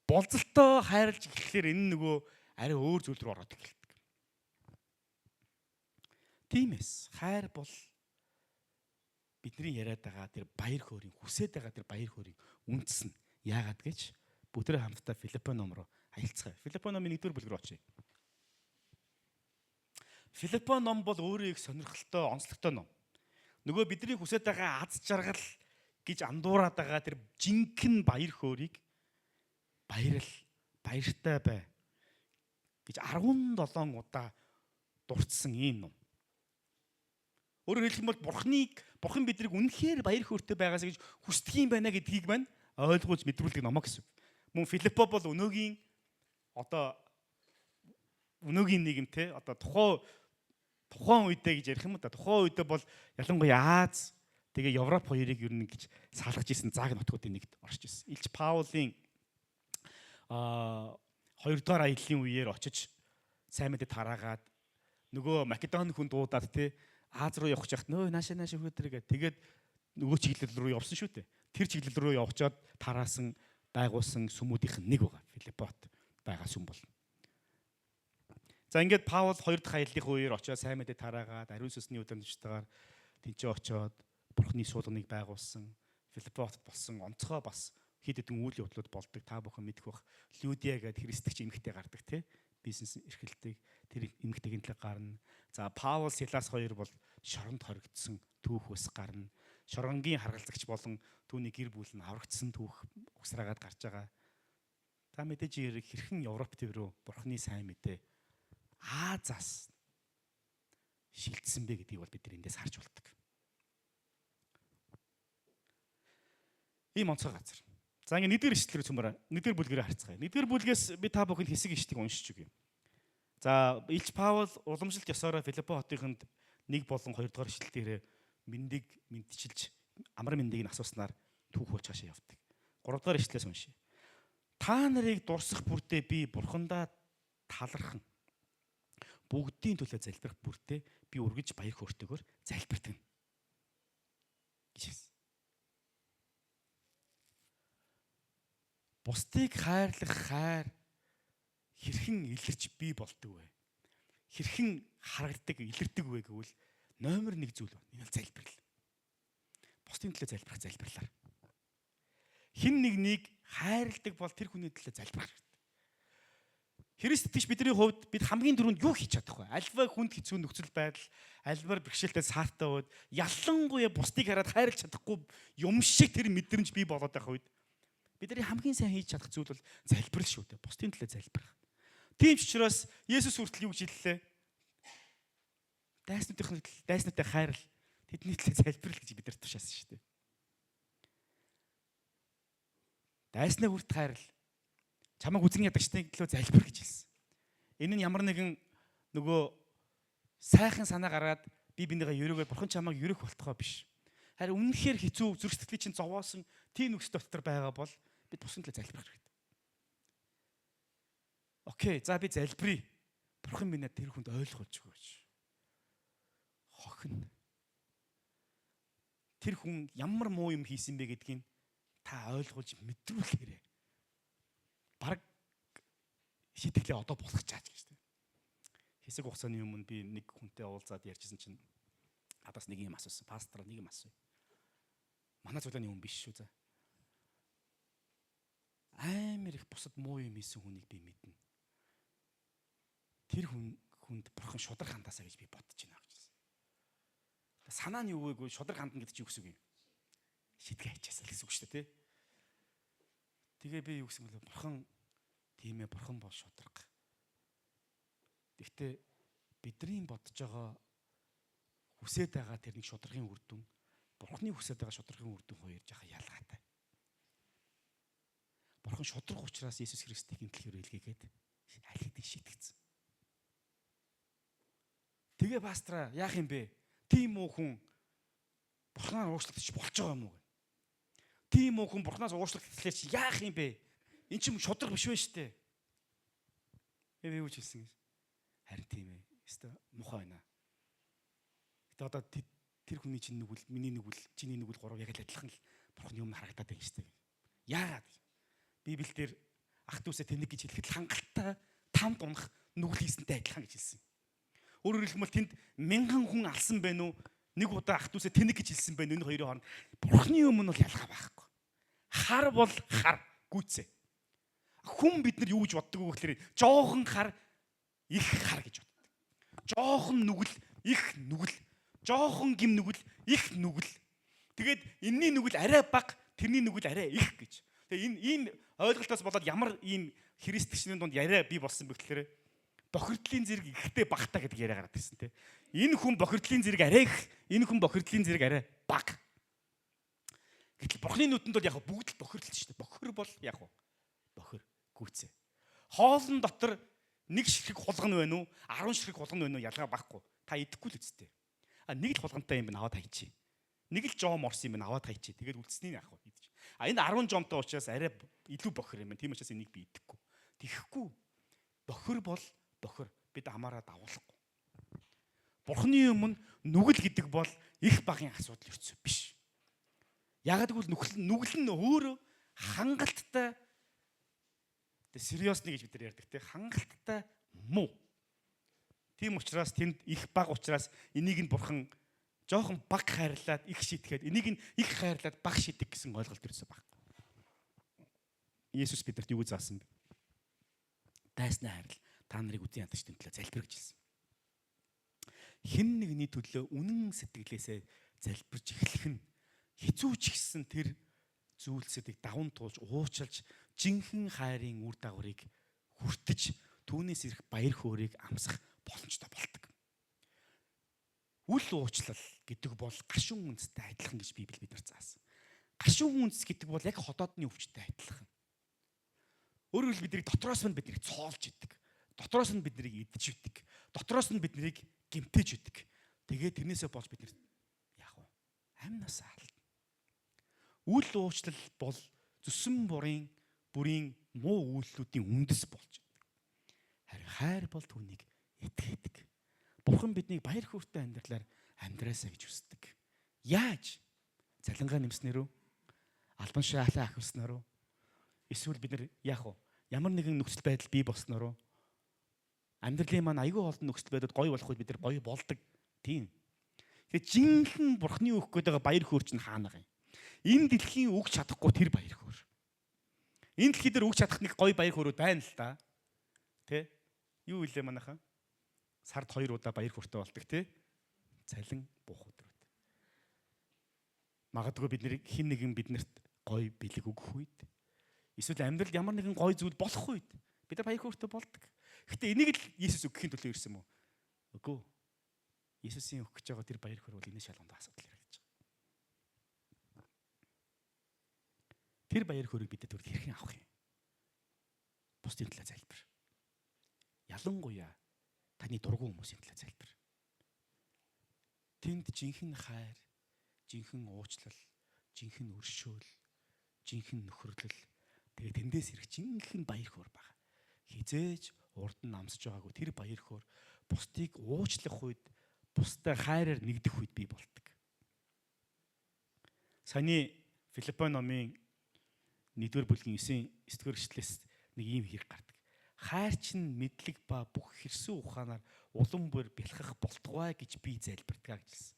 Болцолтой хайрлж гэхлээр энэ нөгөө арай өөр зүйл рүү ороод эхэлдэг. Тиймээс хайр бол бидний яриад байгаа тэр баяр хөөргийг хүсээд байгаа тэр баяр хөөргийг үндэснэ. Яагаад гэж бүгдээ хамтдаа Филиппо ном руу аялцгаая. Филиппо номын 1-р бүлэг рүү очие. Филиппо ном бол өөрөө их сонирхолтой, онцлогтой ном. Нөгөө бидний хүсэж байгаа аз жаргал гэж андуураад байгаа тэр жинхэнэ баяр хөөргийг баяртай бай гэж 17 удаа дурдсан ийм ном. Өөрөөр хэлэх юм бол Бурхан биднийг үнэхээр баяр хөөртэй байгаасаа гэж хүсдэг юм байна гэдгийг маань ойлгуулж мэдрүүлдэг ном гэсэн. Мөн Филиппо бол өнөөгийн нийгэм те тухайн үедээ гэж ярих юм да. Тухайн үедээ бол ялангуяа Аз тэгээ Европ хоёрыг ер нь гэж салгаж исэн зааг нутгуудын нэгт орж исэн. Илч Паулийн 2-р аяллаа үеэр очиж сайн мэдээ тараагаад нөгөө Македоны хүн дуудаад те Аз руу явах чахт нөө наашаа хөөдрөг тэгээд нөгөө чиглэл рүү явсан шүү дээ. Тэр чиглэл рүү явчаад тараасан байгуулсан сүмүүдийнх нь нэг байгаа Филиппот. байгаа сүм бол. За ингээд Паул 2 дахь аяллах үеэр очоод сайн мэдээ тараагаад ариун сүнсний удамжтайгаар тэнцээ очоод Бурхны суулганыг байгуулсан. Филиппот болсон онцгой бас хэд хэдэн үйл явдлууд болдог. Та бүхэн мэдэх бах. Лүдия гэдэг христч эмэгтэй гардаг тий. Бизнес эрхэлдэг. Тэр эмэгтэйгийн талаар гарна. За Паул Силас хоёр бол шоронд хоригдсон түүх ус гарна. Шоронгийн харгалзагч болон түүний гэр бүл нь аврагдсан түүх угсраагаад гарч байгаа. Та мэдээж хэрхэн Европ төв рүү Бурхны сайн мэдээ Азаас шилжсэн бэ гэдгийг бол бид эндээс харж болдог. Ийм онцгой газар. За ингээд нэгдүгээр ишлэлээр цөмөр нэгдүгээр бүлгэрээ харцгаая. Нэгдүгээр бүлгээс би та бүхэнд хэсэг ишлэгийг уншиж өгье. За Илч Паул уламжлалт ёсоор Филиппо хотынд 1 болон 2 дугаар ишлэл дээр мэндийг мэдчилж амар мэндийг нь асууснаар түүх болж хашаа явдаг. 3 дугаар ишлэлээс уншия. Та нарыг дурсах бүртээ би Бурхандаа талархан бүгдийн төлөө залбирах бүртээ би үргэж баяр хөөртэйгээр залбирдаг. Гэж. Бусдыг хайрлах хайр хэрхэн илэрч бий болдог вэ? Хэрхэн харагддаг, илэрдэг вэ гэвэл номер 1 зүйл байна. Энэ бол залбирал. Бусдын төлөө залбирах залбирлаар. Хин нэгнийг хайрладаг бол тэр хүний төлөө залбирах хэрэгтэй. Христ итгэж бидний хувьд бид хамгийн түрүүнд юу хийж чадах вэ? Альва хүнд хэцүү нөхцөл байдал, альваар бэрхшээлтэй саартай үед ялангуяа бусдыг хараад хайрлах чадахгүй юм шиг тэр мэдрэмж бий болоод байх үед бидний хамгийн сайн хийж чадах зүйл бол залбирал шүү дээ. Бусдын төлөө залбирах. Тийм ч учраас Есүс хүртэл юу гэж хэллээ? Дайснуудтай хайрал, тэдний төлөө залбирал гэж бидэрт тушаасан шүү дээ. Дайснаа хүрт хайрал, чамайг үзэн ядагчдын төлөө залбир гэж хэлсэн. Энэ нь ямар нэгэн нөгөө сайхан санаа гаргаад би бинийгээ ерөөгөө бурхан чамайг ерөх болтгоо биш. Харин үнэнхээр хэцүү зүрх сэтгэлийн чинь зовоосон тийм нөхцөл дотор байгаа бол бид бусдын төлөө залбирах хэрэгтэй. Окей, за би залбирая. Бурхан минь тэр хүнд ойлгуулж өгөөч. Хохин. Тэр хүн ямар муу юм хийсэн бэ гэдгийг та ойлгуулж мэдрүүлээрэй. Бараг шийтгэлээ одоо болох чаач гэж тийм. Хэсэг хугацааны өмнө би нэг хүнтэй уулзаад ярьжсэн чинь надаас нэг юм асуусан. Пастор нэг юм асууя. Манай цуглааны хүн биш шүү за. Амар их бусад муу юм хийсэн хүнийг би мэднэ. Тэр хүнд бурхан шудраг хандаасаа гэж би бодож байна гэж хэлсэн. Санаа нь юу вэ гэвэл шудраг хандна гэдэг чинь юу гэсэн үг юм? Шидгээ хайчаасаа гэсэн үг шүү дээ, тий. Тэгээ би юу гэсэн бэл бурхан тийм ээ, бурхан бол шудраг. Гэхдээ бидний бодож байгаа хүсэж байгаа тэр нэг шудрагын үр дүн, бурханы хүсэж байгаа шудрагын үр дүн хоёр жаахан ялгаатай. Бурхан шудраг учраас Иесус Христийг гинтлээр илгээгээд аль хэдийн шийтгцэн. Тэгээ пастра яах юм бэ? Тийм үү хүн бурханаар уучлагдчих болж байгаа юм уу? Тийм үү хүн бурханаас уучлагдчихлаа чи яах юм бэ? Эн чинь шудраг биш вэ штэ. Эвээ юу ч хэлсэн гэж. Харин тийм ээ. Өстө мухаа байна. Гэтэ одоо тэр хүний чинь нүгэл, миний нүгэл, чиний нүгэл гурав яг л адилхан л бурханы өмнө харагдаад байна штэ. Яагаад? Библиэлд ах дүүсээ тэнэг гэж хэлэхэд хангалттай тамд унах нүгэл хийсэнтэй адилхан гэж хэлсэн. Өөрөөр хэлбэл тэнд 1000 хүн алсан байна уу? Нэг удаа ах дүүсээ тэнэг гэж хэлсэн байна. Энэ хоёрын хооронд бурханы өмнө бол ялгаа байхгүй. Хар бол хар гүйцээ. Хүн бид нар юу гэж боддог вэ гэхээр жоохон хар их хар гэж боддог. Жоохон нүгэл их нүгэл. Жоохон гим нүгэл их нүгэл. Тэгээд энэний нүгэл арай бага, тэрний нүгэл арай их гэж. Тэгээ энэ ойлголтоос болоод ямар ийм христчнийн дунд яриа бий болсон бэ гэхээр бохирдлын зэрэг ихтэй багтаа гэдэг яриа гараад ирсэн те. Энэ хүн бохирдлын зэрэг арай их, энэ хүн бохирдлын зэрэг арай бага. Гэтэл бурхны нүдэнд бол яг бүгд л бохирдол шүү дээ. Бохир бол яг бохир гүйцээ. Хоолн дотор нэг ширхэг хулган байна уу? 10 ширхэг хулган байна уу? Ялгаа байхгүй. Та идэхгүй л үсттэй. Нэг л хулгантай юм байна аваад хайчи. Нэг л жом орсон юм байна аваад хайчи. Тэгээд үлдсэнийг яах вэ? Энэ 10 жомтой учраас арай илүү бохир юм байна. Тийм учраас энийг би идэхгүй. Тэхгүй. Бохир бол бохир. Бид амаараа давуулахгүй. Бурхны өмнө нүгэл гэдэг бол их багын асуудал ерцөө биш. Ягаад гэвэл нүгэл нь өөрөө хангалттай Сериосны гэж бид нар ярьдаг те. Хангалттай муу. Тийм учраас тэнд их баг учраас энийг нь бурхан жоохон баг хайрлаад их шитгэхэд энийг нь их хайрлаад баг шидэх гэсэн ойлголт төрсөн байхгүй. Есүс бидэнд юу заасан бэ? Дайсны хайрал та нарыг үдийн ядагчдын төлөө залбир гэж хэлсэн. Хэн нэгний төлөө үнэн сэтгэлээсээ залбирч эхлэх нь хэцүү ч гэсэн тэр зүйлсүүдийг даван туулж уучлж жинхэнэ хайрын үр дагаврыг хүртэж түүнээс ирэх баяр хөөргийг амсах боломжтой болдог. Үл уучлал гэдэг бол гашуун үндэстэй адилхан гэж Библи бидэнд заасан. Гашуун үндэс гэдэг бол яг ходоодны өвчтэй адилхан. Өөрөөр хэлбэл бидний дотроос нь биднийг цоолж идэг. Дотроос нь биднийг идэж идэг. Дотроос нь биднийг гэмтэж идэг. Тэгээд тэрнээсээ болж бид яах вэ? Амнаас алдна. Үл уучлал бол зүсэн бүрийн муу үйлдэлүүдийн үндэс болж идэг. Харин хайр бол түүнийг этгээдэг. Бурхан биднийг баяр хөөртэй амьдралаар амьдраасаа гэж хүсдэг. Яаж? Цалингаа нэмснээр үү? Албан шаалаа ахивснаар үү? Эсвэл бид нар яах вэ? Ямар нэгэн нөхцөл байдал бий болсноор уу? Амьдралын маань аюул олон нөхцөл байдал гоё болох үед бид нар гоё болдог. Тийм. Тэгэхээр жинхэнэ бурхны өгөх гээд байгаа баяр хөөр чинь хаана байгаа юм? Энэ дэлхийн өгч чадахгүй тэр баяр хөөр. Энэ дэлхий дээр өгч чадах нэг гоё баяр хөөрүүд байна л да. Тэ? Юу илээ манайхан? Сард 2 удаа баяр хөөртэй болдог тий. Цалин буух өдрүүд. Магадгүй бид нэр хин нэгэн биднэрт гоё бэлэг өгөх үед эсвэл амьдралд ямар нэгэн гоё зүйл болох үед бид нар баяр хөөртэй болдог. Гэтэ энийг л Есүс өгөхийн төлөө ирсэн мүү? Үгүй. Есүсийн өгөх гэж байгаа тэр баяр хөөр бол энэ шалгуунд асуудал яригдаж байгаа. Тэр баяр хөөргийг бид түр хэрхэн авах юм? Бусдын төлөө залбир. Ялангуяа таны дургүй хүмүүсийн төлөө залбир. Тэнд жинхэнэ хайр, жинхэнэ уучлал, жинхэнэ өршөөл, жинхэнэ нөхөрлөл, тэгээ тэндээс ирэх жинхэнэ баяр хөөр байна. Хизээж урд нь амсаж байгаагүй тэр баяр хөөр бусдыг уучлах үед, бусдаа хайраар нэгдэх үед бий болдог. Саяны Филиппо номын 1-р бүлгийн 9-р эшлэлээс нэг ийм хэрэг гардаг. Хайр чинь мэдлэг ба бүх хэрсүү ухаанаар улам бүр бэлхэх болтугай гэж би залбирдаг гэж хэлсэн.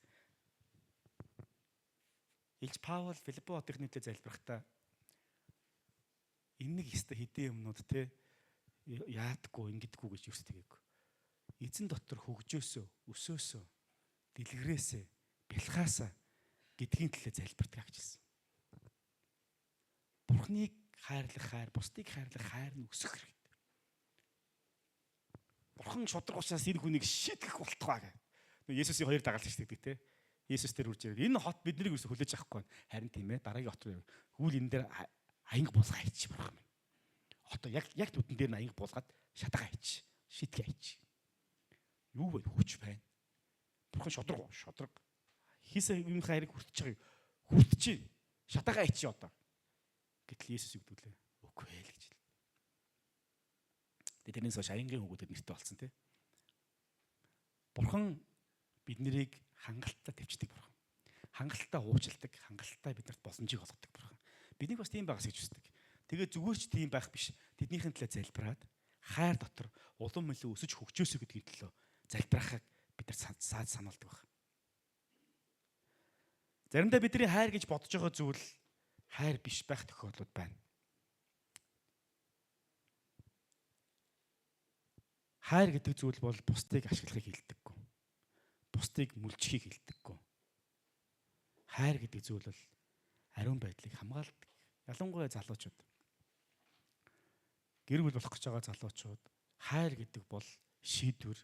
Илж Паул Филиппо хотын нийтэд залбирахдаа энэ нэг ёстой хэдийн юмнууд те яадаггүй ингэдэггүй гэж юус тэгээгүй. Эзэн дотор хөгжөөсөө, өсөөсөө, дэлгэрээсээ, бэлхаасаа гэдгийн төлөө залбирдаг гэж хэлсэн. Бурхныг хайрлах хайр, бусдыг хайрлах хайр нь өсөх хэрэгтэй. Бурхан шудраг учраас энэ хүнийг шитгэх болтугай гэх. Есүсийн хоёр дагалдагч гэдэг те. Есүс тэр үрж ирээд энэ хот биднийг юусо хүлээж авахгүй. Харин тийм ээ дараагийн хот руу хүүл энэ дээр аянга буулгаа хийчих бурхан минь. Одоо яг нүдэн дээр нь аянга буулгаад шатагаа хийчих. Шитгэ хийчих. Юу вэ? Хүч байна. Бурхан шудраг. Хийсэн юм хайрыг хүртэж байгааг хүртэж шатагаа хийчих одоо. Гэтэл Есүс юу гэдүүлээ? Үгүй ээ л гэж. Тэрнээс хойш аянгийн хүүгүүдэд нэртэй болсон тий. Бурхан биднийг хангалттай төвчдөг бурхан. Хангалттай уучилдаг, хангалттай биднэрт боломжийг олгодог бурхан. Биднийг бас тийм байгаас гэж хүсдэг. Тэгээ зүгээр ч тийм байх биш. Тэднийхэн төлөө залбираад хайр дотор улам илүү өсөж хөгжөөсө гэдгийн төлөө залбирахыг бид нар сануулдаг байна. Заримдаа бидний хайр гэж бодож байгаа зүйл хайр биш байх тохиолдлууд байна. Хайр гэдэг зүйл бол бусдыг ашиглахыг хэлдэггүй. Бусдыг мүлжихийг хэлдэггүй. Хайр гэдэг зүйл бол ариун байдлыг хамгаалдаг. Ялангуяа залуучууд. Гэр бүл болох гэж байгаа залуучууд хайр гэдэг бол шийдвэр.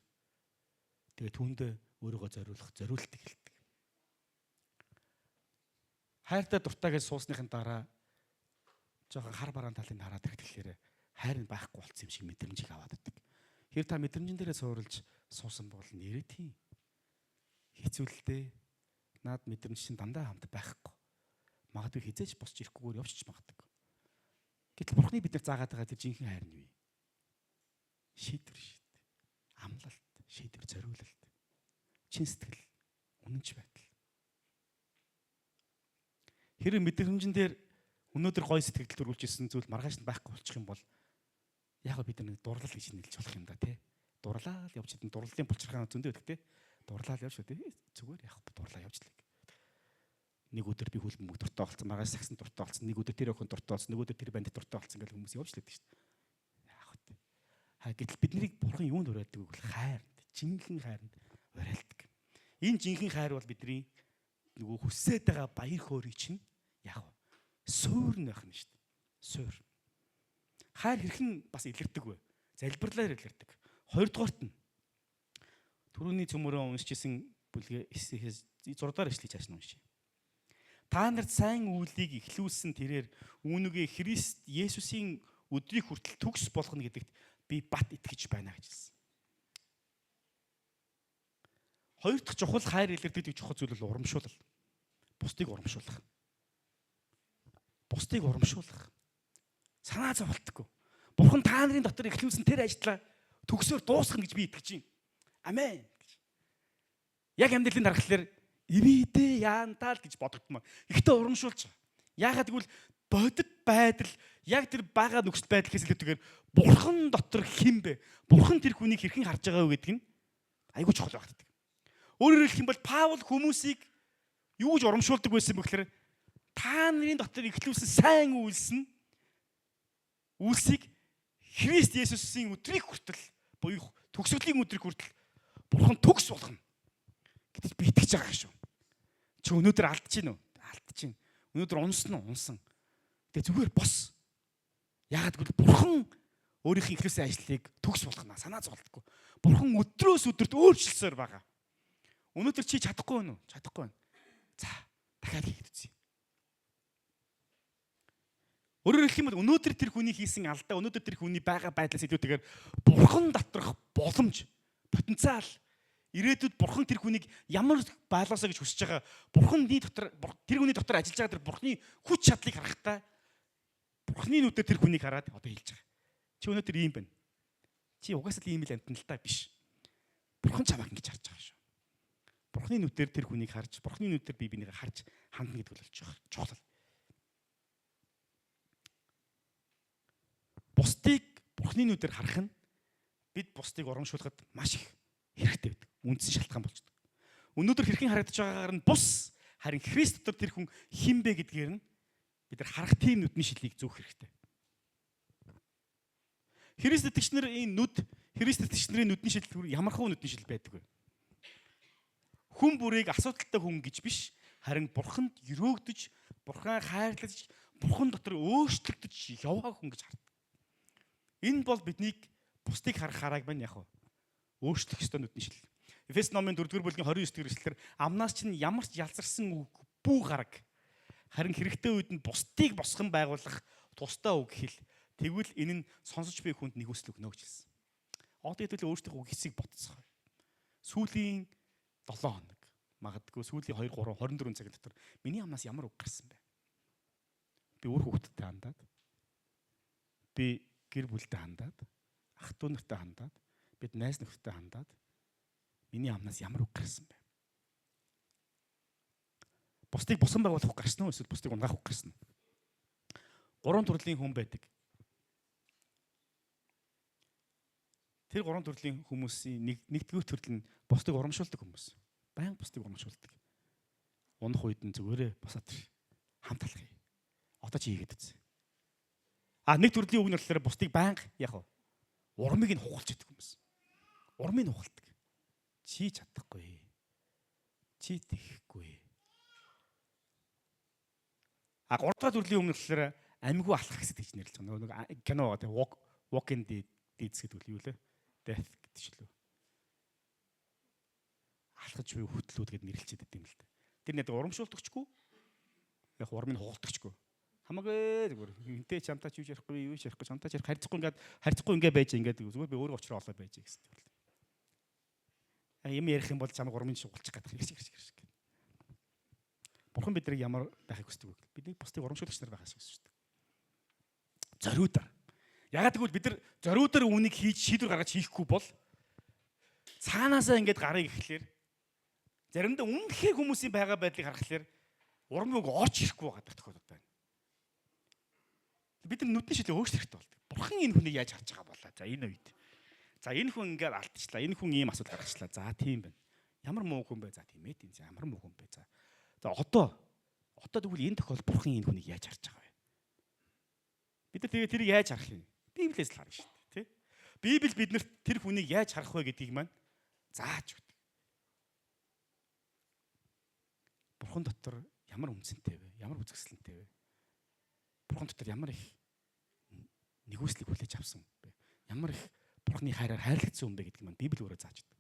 Тэгээ түүндээ өөрийгөө зориултыг хэлдэг. Хайртай дуртай гэж суусныхын дараа жоохон хар бараан талыг хараад ирэхлээр хайр нь байхгүй болсон юм шиг мэдрэмжийг аваад байдаг. Хэрэг та мэдрэмжэн дээрээ суурилж суусан бол нэрээ тийм. Хэцүүлэлтэй наад мэдрэмж чинь дандаа хамт байхгүй. Магадгүй хизээж босч ирэхгүйгээр явчих магадгүй. Гэтэл Бурхны биднэр заагаад байгаа тэр жинхэнэ хайр нь юу вэ? Шийдвэр шийд. Амлалт, шийдвэр зориулалт. Чин сэтгэл, үнэнч байдал. Хэрэг мэдрэмжэн дээр өнөөдөр гой сэтгэл төрүүлж ирсэн зүйл маргааш нь байхгүй болчих юм бол Яг бид нар дурлал гэж нэрлэж болох юм да тий. Дурлал явж идэн дурлалын булчирхаан зөндөө өгдөг тий. Дурлал явж шүү тий. Зүгээр яг дурлаа явж лээ. Нэг өдөр би хүлбэн мөг дуртай болсон, маргааш сагсан дуртай болсон, нэг өдөр тэр охин дуртай болсон, нэг өдөр тэр банд дуртай болсон гэл хүмүүс явж лээд шүү дээ. Яг хөө. Гэтэл биднийг бурхан юунд уриалдаг вэ гэвэл хайранд, жинхэнэ хайранд уриалдаг. Энэ жинхэнэ хайр бол бидний нөгөө хүссээд байгаа баяр хөөргийг чинь яг суур нөх нь шүү дээ. Суур. Хайр хэрхэн бас илэрдэг вэ? Залбирлаар илэрдэг. Хоёрдугаарт нь түрүүний цөмөрөө уншижсэн бүлгээ 6 дахь эшлэгийг цааш нь уншия. Та нарт сайн үйлийг эхлүүлсэн тэрээр үүнийгээ Христ Есүсийн өдрийг хүртэл төгс болгоно гэдэгт би бат итгэж байна гэж хэлсэн. Хоёр дахь чухал хайр илэрдэг чухал зүйл бол урамшуулал. Бусдыг урамшуулах. Бусдыг урамшуулах. Санаа зовлтгүй. Бурхан та нарын дотор эхлүүлсэн тэр ажлаа төгсөөр дуусгах гэж би итгэж байна. Амен. Яг амьдралын дараалал ивэдэ яантаа л гэж бодогдмаа. Ихтэй урамшуулж байгаа. Яагаад гэвэл бодит байдал яг тэр бага нөхцөл байдлаас илүүтэйгээр бурхан дотор хэн бэ? Бурхан тэр хүнийг хэрхэн харж байгаа вэ гэдэг нь айгүй чухал багтдаг. Өөрөөр хэлэх юм бол Паул хүмүүсийг юу гэж урамшуулдаг байсан бэ гэхээр та нарын дотор ихлүүлсэн сайн үйлсийг Христ Есүсийн өдрийг хүртэл буюу төгсгөлийн өдрийг хүртэл бурхан төгс болгоно гэдэгт би итгэж байгаа шүү. Чи өнөөдөр алдчихэв үү? Алдчихэв. Өнөөдөр унсан уу? Унсан. Тэгээ зүгээр бос. Яагаад гэвэл бурхан өөрийнхөө ихлүүлсэн ажлыг төгс болгоно. Санаа зовлтгүй. Бурхан өдрөөс өдөрт өөрчлөсөөр байгаа. Өнөөдөр чи чадахгүй байна уу? Чадахгүй байна. За, дахиад хийгээд үзье. Өөрөөр хэлэх юм бол өнөөдөр тэр хүний хийсэн алдаа, өнөөдөр тэр хүний байгаа байдлаас илүүтэйгээр бурхан доторх боломж, потенциал, ирээдүйд бурхан тэр хүнийг ямар байлгаасаа гэж хүсэж байгаа, бурханы дотор тэр хүний дотор ажиллаж байгаа тэр бурханы хүч чадлыг харахтаа бурханы нүдээр тэр хүнийг хараад одоо хэлж байгаа. Чи өнөөдөр ийм байна. Чи угаасаа л ийм л амтан л та биш. Бурхан чамайг ингэж харж байгаа шүү. Бурханы нүдээр тэр хүнийг харж, бурханы нүдээр би бинийг харж хандна гэдэг бол чухал. Бусдыг бурханы нүдээр харах нь бид бусдыг урамшуулахад маш их хэрэгтэй байдаг. Үндсэн шалтгаан болж байна. Өнөөдөр хэрхэн харагдаж байгаагаар нь бус, харин Христ дотор тэр хүн хэн бэ гэдгээр нь бид нар харах тийм нүдний шилийг зөөх хэрэгтэй. Христ итгэгчнэр Христ итгэгчнэрийн нүдний шил ямархуу нүдний шил байдаг вэ? Хүн бүрийг асуудалтай хүн гэж биш, харин бурханд өрөөгдөж, бурхан хайрлаж, бурхан дотор өөрчлөгдөж яваа хүн гэж хардаг. Энэ бол биднийг бусдыг харах харааг байна яг. Өөрчлөх ёстой нүдний шил. Эфес номын 4-р бүлгийн 29-р эшлэлээр амнаас чинь ямар ч ялзарсан үг бүү гараг. Харин хэрэгтэй үед нь бусдыг босгон байгуулах тусдаа үг хэл. Тэгвэл энэ нь сонсож буй хүнд нэгүсэл өгнө гэж хэлсэн. Одоо хэдүүл өөрсдийнхөө үг хэсгийг ботцгоо. Сүүлийн 7 хоног, магадгүй сүүлийн 2, 3, 24 цагийн дотор миний амнаас ямар үг гарсан бэ? Би өөр хүүхдтэй хандаад, би гэр бүлтэй хандаад, ах トゥ нартай хандаад, бид найз нөхдөдтэй хандаад миний амнаас ямар үг гарсан бэ? Бусдыг босон байгуулах үг гарсан уу? Эсвэл бусдыг унгаах үг гарсан уу? 3 төрлийн хүн байдаг. Тэр 3 төрлийн хүмүүсийн нэгдүгээр төрөл нь бусдыг урамшуулдаг хүмүүс. Баян бусдыг урамшуулдаг. Унах үед нь зүгээрээ босоод хамт алхъя. Одоо чи хийгээд үз. Нэг төрлийн үг нь болохоор бусдыг байнга яг урмыг нь хугалж идэх хүмүүс. Урмыг нь хугалдаг. Чи чадахгүй. Чи тэхгүй. 3 дахь төрлийн үг нь болохоор амьгүй алхах гэсэн гэж нэрлэж байгаа. Нэг кино байгаа тийм walk in deeds гэдэг үл юу лээ? Death гэдэг ч лөө. Алхаж буй хөтлүүд гэд нэрлэлчихэд байт юм л да. Тэр нэг урамшуулдагчгүй. Яг урмыг хугалдагчгүй. Хамаагүй зүгээр. Энтэй чамтаа ч юу ярихгүй, юу ч ярихгүй, чамтаа ч харьцахгүй ингээд байж ингээд зүгээр би өөрөө очроо олоод байж гэсэн тийм л. Юм ярих юм бол чамайг урмын шугалчих гэдэг хэрэг. Бурхан биднийг ямар байхыг хүсдэг вэ? Бидний бусдыг урамшуулагч нар байхаас хүсэж шүү дээ. Зориудар. Ягаад гэвэл бид нар зориудар үүнийг хийж шийдвэр гаргаж хийхгүй бол цаанаасаа ингээд гарыг ихлээр заримдаа үнэхээр хүмүүсийн байгаа байдлыг харахаар урам үг орж ирэхгүй байгаа тохиолдол байна. Бид нар нүдний шилээ өөрчлөх хэрэгтэй болдог. Бурхан энэ хүнийг яаж харж байгаа болоо. За энэ үед. За энэ хүн ингээд алдчихлаа. Энэ хүн ийм асуудал гаргачлаа. За тийм байна. Ямар муу хүн бэ? За тийм ээ. За ямар муу хүн бэ? За одоо тэгвэл энэ тохиол Бурхан энэ хүнийг яаж харж байгаа вэ? Бид нар тэгээ тэрийг яаж харах юм? Библиэс л харна шүү дээ, тий? Библи биднэрт тэр хүнийг яаж харах вэ гэдгийг маань зааж өгдөг. Бурхан дотор ямар үнцэнтэй вэ? Ямар үзэсгэлэнтэй вэ? Бурхан дотор ямар их нэгүслийг хүлээж авсан бэ? Ямар их Бурханы хайраар хайрлагдсан юм бэ гэдгийг маань Библи өөрөө зааж өгдөг.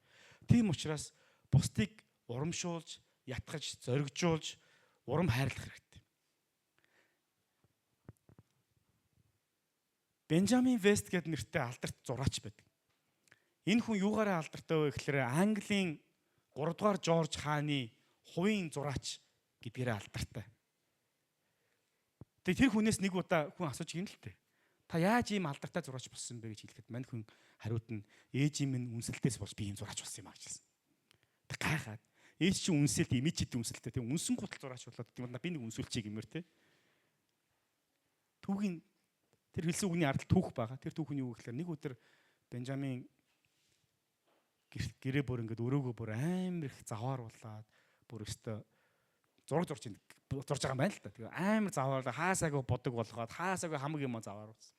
Тийм учраас бусдыг урамшуулж, ятгаж, зоригжуулж, урам хайрлах хэрэгтэй. Бенджамин Вест гэдэг нэртэй алдарт зураач байдаг. Энэ хүн юугаараа алдартай вэ гэхээр Английн 3 дугаар Жорж хааны хувийн зураач гэдгээрээ алдартай. Тэгээ тэр хүнээс нэг удаа хүн асууж юм л дээ. Та яаж ийм алдартай зураач болсон бэ гэж хэлэхэд мань хүн хариуд нь ээжийн минь үнсэлтээс болж би ийм зураач болсон юм аа гэж хэлсэн. Тэг гайхаад ээж чинь үнсэлт имижтэй үнсэлттэй тийм үнсэн гутал зураач болоод тийм би нэг үнсүүлчихье гэмээр те. Түүхийн тэр хэлсэн үгний ардл түүх байгаа. Тэр түүх нь юу гэхээр нэг өдөр Бенджамин гэрээ бүр ингээд өрөөгөө бүр амар их заваар болоод бүр өстө зураг зурж байгаа юм байна л да. Тэгээ амар заваар хаасаагүй бодог болгоод хаасаагүй хамаг юм заваар болсон.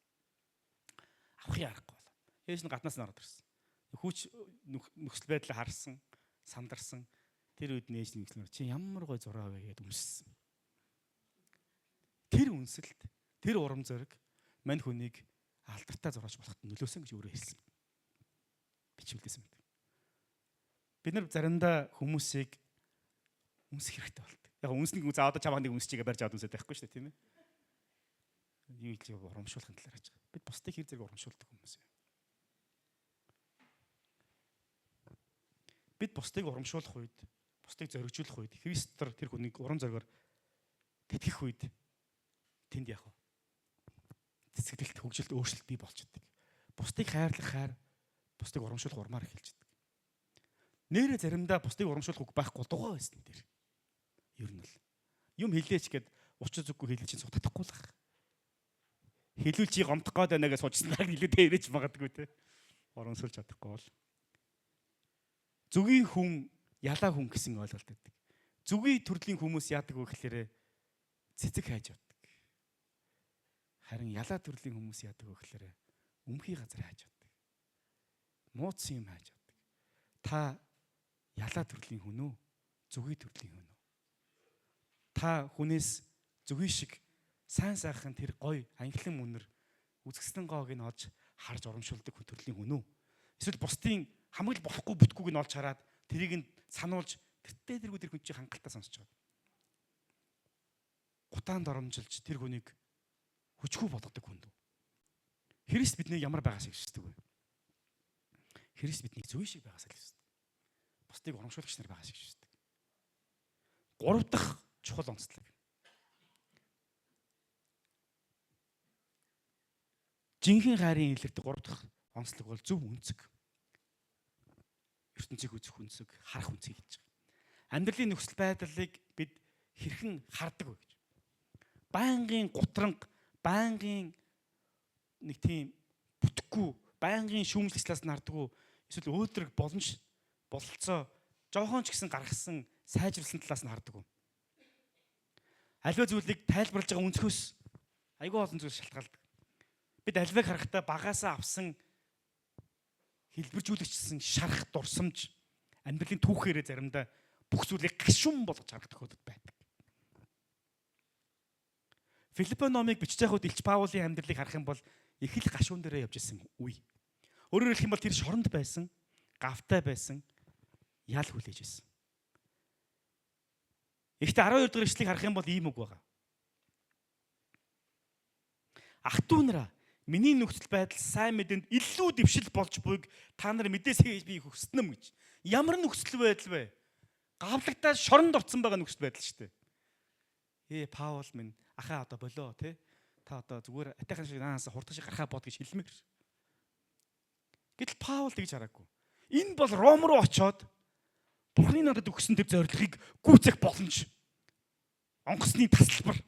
Авахыг аргагүй болоо. Ээж нь гаднаас нь ороод ирсэн. Хүүч нөхцөл байдлаа харсан, сандарсан. Тэр үед нээж нь хэлснээр чи ямар гой зураа вэ гэдээ үнссэн. Тэр үнсэлт, тэр урам зориг мань хүнийг алдартай зураач болоход нөлөөсөн гэж өөрөө хэлсэн. Бичүүлдээсэн мэт. Бид нар заримдаа хүмүүсийг үнсэх хэрэгтэй болдог. Яг үнснийг за одоо чамаа нэг үнсчихээ барьж аваад үнсээд байхгүй шүү дээ, тийм ээ. Юу гэж урамшуулахын талаар яаж байгаа. Бид бусдыг хэр зэрэг урамшуулдаг хүмүүс юм. Бид бусдыг урамшуулах үед, бусдыг зоригжуулах үед Христээр тэр хүнийг урам зоригоор тэтгэх үед тэнд яах вэ? Цэцгэлэлт, хөгжилт, өөрчлөлт бий болж идэг. Бусдыг хайрлах хайр, бусдыг урамшуулах урмаар эхэлж идэг. Нэрээ заримдаа бусдыг урамшуулах үг байхгүй дугаа байсан дээр. Ер нь л юм хэлээч гэд учир зүггүй хэлж чинь суудахгүй л ах. Хэлүүлчий гомдох гээд байна гэж суучснаа илүү дээрэж магадгүй те. Урамшуулж чадахгүй бол. Зүгийн хүн ялаа хүн гэсэн ойлголт байдаг. Зүгийн төрлийн хүмүүс яадаг вэ гэхээр цэцэг хайж явдаг. Харин ялаа төрлийн хүмүүс яадаг вэ гэхээр өмхий газар хайж явдаг. Мууцсан юм хайж явдаг. Та ялаа төрлийн хүн үү? Зүгийн төрлийн хүн үү? Та хүнээс зүгийн шиг сайн сайхан тэр гой анхлан үнэр үзэсгэлэн гоог нь олж харж урамшуулдаг хүн төрлийн хүн үү? Эсвэл бусдын хамгийн болохгүй бүтгүүг нь олж хараад тэрийг нь сануулж тэртээ тэр хүн чинь хангалттай сонсож байгаа. Гутаанд оромжилж тэр хүнийг хүчгүй болгодог хүн дүү. Христ биднийг ямар байгаасаа хүсдэг вэ? Христ биднийг зөв шиг байгаасаа хүсдэг. Бусдыг урамшуулагч нар байгаасаа хүсдэг. 3 дахь чухал онцлог. Жинхэнэ хайрын илэрдэг 3 дахь онцлог бол зөв үнцэг. ертөнцийг үзэх үнцэг, харах үнцгийг хэлж байгаа. Амьдралын нөхцөл байдлыг бид хэрхэн хардаг вэ гэж. Байнгын гутранг, байнгын нэг тийм бүтэхгүй, байнгын шүүмжлэслээс нардаггүй, эсвэл өөдрөг боломж бололцоо жоохон ч гэсэн гаргасан сайжруулсан талаас нь хардаг. Аливаа зүйлийг тайлбарлаж байгаа өнцгөөс айгүй олон зүйл шалтгаалдаг. Бид аливааг харахтаа багаасаа авсан хэлбэржүүлэгчсэн шарах дурсамж амьдралын түүхээрээ заримдаа бүх зүйлийг гашуун болгож харах тохиолдол байдаг. Филиппо номыг бичиж байгаа үед Илч Паулийн амьдралыг харах юм бол их л гашуун дээрээ явж исэн үе. Өөрөөр хэлэх юм бол тэр шоронд байсан, гавтай байсан, ял хүлээж исэн. Ихтэй 12 дугаар ишлэгийг харах юм бол ийм үг байгаа. Ах トゥ нараа миний нөхцөл байдал сайн мэдэнд илүү дэвшил болж буйг та нар мэдээсэй би хүснэм гэж. Ямар нөхцөл байдал вэ? Гавлагтаа шоронд орцсон байгаа нөхцөл байдал шүү дээ. Паул минь ахаа одоо болоо те. Та одоо зүгээр атайхан шиг наанаас хурдан шиг гарахаа бод гэж хэлмээр. Гэтэл Паул тэгж хараагүй. Энэ бол Ром руу очоод Бурхны надад өгсөн тэр зорилгыг гүйцэх боломж. Онгоцны тасалбар.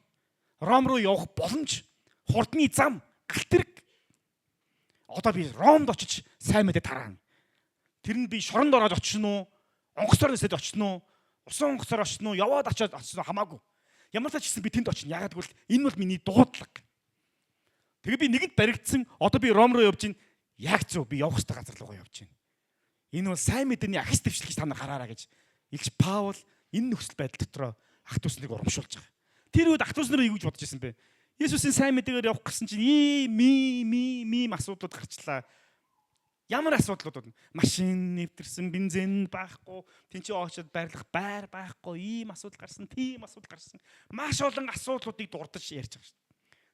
Ром руу явах боломж. Хурдны зам, галт тэрэг. Одоо би Ромд очиж сайн мэдээ тараана. Тэр нь би шоронд ороод очих нь уу? Онгоцоор нэсэд очих нь уу? Усан онгоцоор очих нь уу? Яваад очиж очих нь хамаагүй. Ямар ч гэсэн би тэнд очино. Ягаад гэвэл энэ бол миний дуудлага. Тэгээ би нэгэнд баригдсан. Одоо би Ром руу явж гин. Яг зөв би явах ёстой газар руугаа явж гин. Энэ бол сайн мэдээний ахис дэвшил гэж та нар хараараа гэж Илч Паул энэ нөхцөл байдал дотроо ах トゥ усныг урамшуулж байгаа. Тэр үед ах トゥ ус нар юу гэж бодож ирсэн бэ? Есүсийн сайн мэдээгээр явах гэсэн чинь ийм асуудлууд гарчлаа. Ямар асуудлууд вэ? Машин нэвтэрсэн, бензин байхгүй, тэнцээ очоод барилах байр байхгүй, ийм асуудал гарсан, тийм асуудал гарсан. Маш олон асуудлуудыг дурдж ярьж байгаа шүү.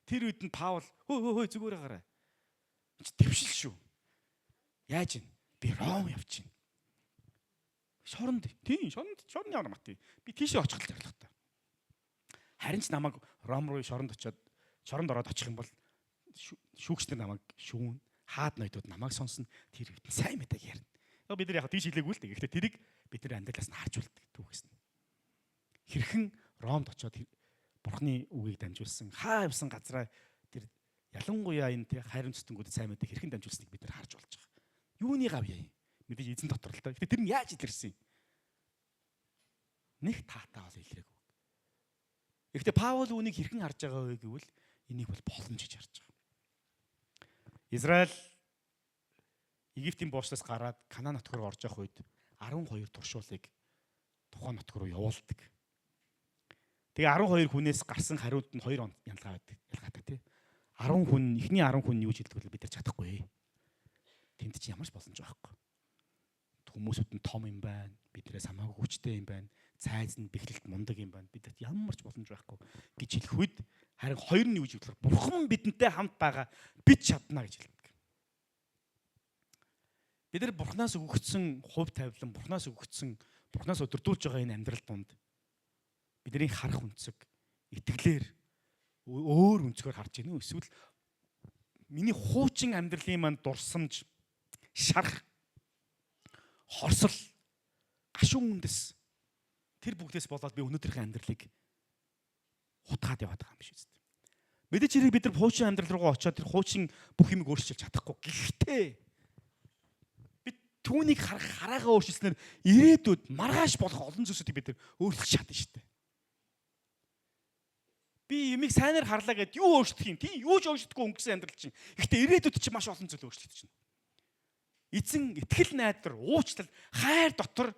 Тэр үед нь Паул хөөе зүгээр гараа. Дэвшил шүү. Яаж ийн? Би Ром явж гин. Шоронд ямар мат. Би тийшээ очих л зорилготой. Харин ч намайг Ром руу шоронд ороод очих юм бол шүүгчнэр намайг шүүн, хаад ноёдууд намайг сонсно. Тэр үед сайн мэдээг ярина. Бид нар яг тийш хэлээгүй л дээ. Гэхдээ тэрийг бид нар амьдралаас нь харж болдог түүхээс нь. Хэрхэн Ромд очоод Бурхны үгийг дамжуулсан, хаа явсан газраа тэр ялангуяа энэ хайрцагтангуудад сайн мэдээг хэрхэн дамжуулсныг бид нар харж болж байгаа. Юуны гав яа юм? Мэдээж эзэн дотор л та. Гэхдээ тэр нь яаж илэрсэн юм? Нэг таатаа бол илрээгүй. Гэхдээ Паул үүнийг хэрхэн харж байгаа вэ гэвэл энийг бол боломж гэж харж байгаа. Израиль Египтийн буучлаас гараад Канаан нутг руу орж явах үед 12 туршуулыг тухайн нутг руу явуулдаг. Тэгээ 12 хүнээс гарсан хариуд нь 2 ялгаатай тий. 10 хүн, эхний 10 хүн юу хэлдэг вэ? Бид нар чадахгүй. Тэнд чинь ямар ч боломж байхгүй. Хүмүүсүүд нь том юм байна. Биднээс хамаагүй хүчтэй юм байна. Цайз нь бэхлэлт мундаг юм байна. Бидэрт ямар ч боломж байхгүй гэж хэлэх үед харин хоёр нь юу гэж хэлэх вэ? Бурхан бидэнтэй хамт байгаа. Бид чадна гэж хэлдэг. Бид нар Бурханаас өгөгдсөн хувь тавилан, Бурханаас өгөгдсөн, Бурханаас өдөрдүүлж байгаа энэ амьдрал донд бидний харах үнцэг, итгэлээр өөр үнцгөр харж байна уу? Эсвэл миний хуучин амьдралын манд дурсамж, шарах, хорсол, гашуун үндэс тэр бүгдээс болоод би өнөөдрийн амьдралыг хутгаад яваад байгаа юм шиг үстэй. Мэдээж хэрэг бид нар хуучин амьдрал руугаа очиод тэр хуучин бүх юмыг өөрчилж чадахгүй. Гэхдээ бид түүнийг хараагаа өөрчилснээр ирээдүйд маргааш болох олон зүйлсүүдийг бид нар өөрчилж чадна шүү дээ. Би юмыг сайнаар харлаа гэд юу өөрчлөх юм? Тийм юу ч өөрчлөхгүй өнгөрсөн амьдрал чинь. Гэхдээ ирээдүйд чинь маш олон зүйл өөрчлөгдөж байна. Эзэн итгэл найдар, уучлал, хайр дотор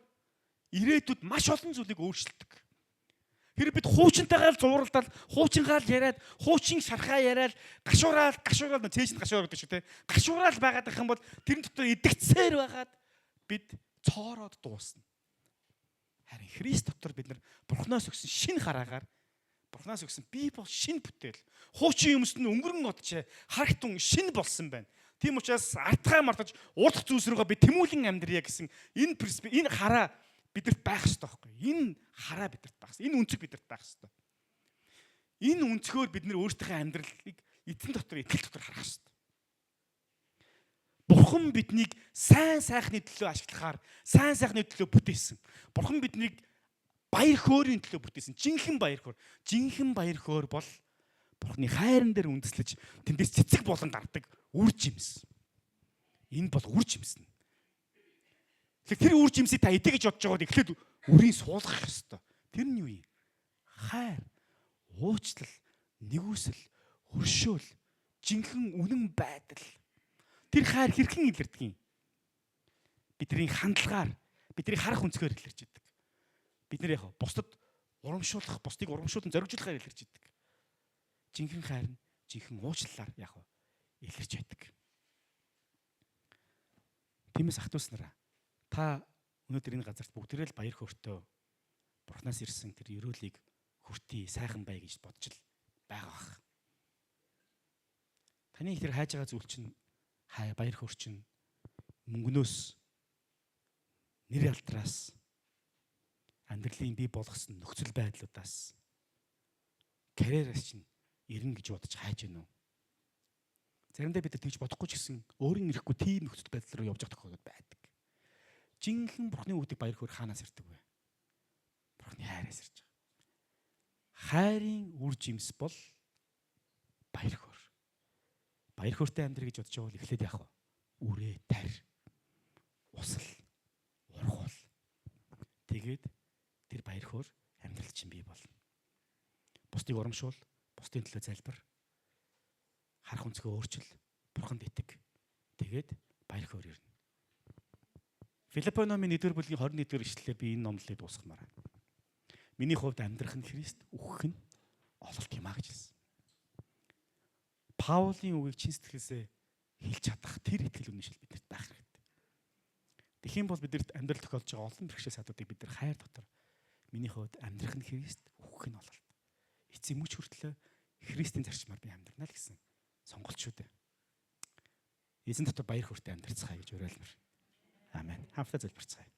ирээдүйд маш олон зүйлийг өөрчилдөг. Хэрэг бид хуучинтайгаа л зууралдаад, хуучингаа л яриад, хуучин шархаа яриад, гашуураал цээжинд гашуур гэдэг шиг те. Гашуураал байгаад их юм бол тэрэн дотор идэгцсээр байгаад бид цоороод дуусна. Харин Христ дотор бид нар Бурханаас өгсөн шинэ хараагаар Бурханаас өгсөн би бол шинэ бүтээл. Хуучин юмс нь өнгөрөн одчээ харагтун шинэ болсон байна. Тийм учраас артхаа мартаж уудах зүйлс рүүгээ би тэмүүлэн амьдрья гэсэн энэ хараа бидэрт байх ёстой байхгүй. Энэ хараа бидэрт байх ёстой. Энэ үнцэг бидэрт байх ёстой. Энэ үнцгөөр бид нэр өөрсдийнхөө амьдралыг эзэн дотор итгэл дотор харах ёстой. Бурхан биднийг сайн сайхны төлөө ашиглахаар сайн сайхны төлөө бүтээсэн. Бурхан биднийг баяр хөөрийн төлөө бүтээсэн. Жинхэнэ баяр хөөр. Жинхэнэ баяр хөөр бол Бурханы хайран дээр үндэслэж тэндээс цэцэг болон гардаг үр жимс. Энэ бол үр жимс нь. Тэр үр жимсийг та идэ гэж бодож байгаад эхлээд үрийн суулгах ёстой. Тэр нь юу юм? Хайр, уучлал, нэгүсэл, өршөөл, жинхэнэ үнэн байдал. Тэр хайр хэрхэн илэрдэг юм? Бидний хандлагаар, бидний харах өнцгөр илэрч идэг. Бид нэр яг бусдад урамшуулах, бусдыг урамшуулан зоригжуулахаар илэрч идэг. Жинхэнэ хайр нь жинхэнэ уучлалаар яг илэрч байдаг. Тиймээс ах トゥ уснараа та өнөөдөр энэ газарт бүгдээрээ л баяр хөөртэй Бурханаас ирсэн тэр өрөөлийг хүртий, сайхан бай гэж бодож л байгаа бах. Таны тэр хайж байгаа зүйл чинь баяр хөөр чинь мөнгнөөс, нэр алдраас, амьдралын бий болгосон нөхцөл байдлуудаас, карьераас чинь ирнэ гэж бодож хайж гэнэ үү? Заримдаа бид тэгж бодохгүй ч гэсэн өөрийн ирэхгүй тийм нөхцөл байдал руу явж байгаа тохиолдол байдаг. Жинхэнэ Бурхны үгдэг баяр хөөр хаанаас ирдэг вэ? Бурхны хайраас ирж байгаа. Хайрын үр жимс бол баяр хөөр. Баяр хөөртэй амьдрах гэж бодож байвал эхлээд яах вэ? үрээ тарь, усал, ургуул. Тэгээд тэр баяр хөөр амьдрал чинь бий болно. Бусдыг урамшуул, бусдын төлөө залбир, харах өнцгөө өөрчил, бурханд итэг. Тэгээд баяр хөөр ирнэ. Филиппо номын 1-р бүлгийн 21-р ишлэлээр би энэ номлолыг дуусгамаар байна. Миний хувьд амьдрах нь Христ, үхэх нь ололт юм а гэж хэлсэн. Паулийн үгийг чин сэтгэлээсээ хэлж чадах тэр итгэл үнэшил биднэрт байх хэрэгтэй. Тэгэх юм бол биднэрт амьдрал тохиолж байгаа олон бэрхшээл садуудыг бид нар хайр дотор миний хувьд амьдрах нь Христ, үхэх нь ололт. Эцэг мөч хүртлээ Христийн зарчмаар би амьдрнаа л гэсэн сонголт шүү дээ. Эзэн дотор баяр хөөртэй амьдрцгаая гэж уриалмаар. Амен. Хамтдаа залбирцгаая.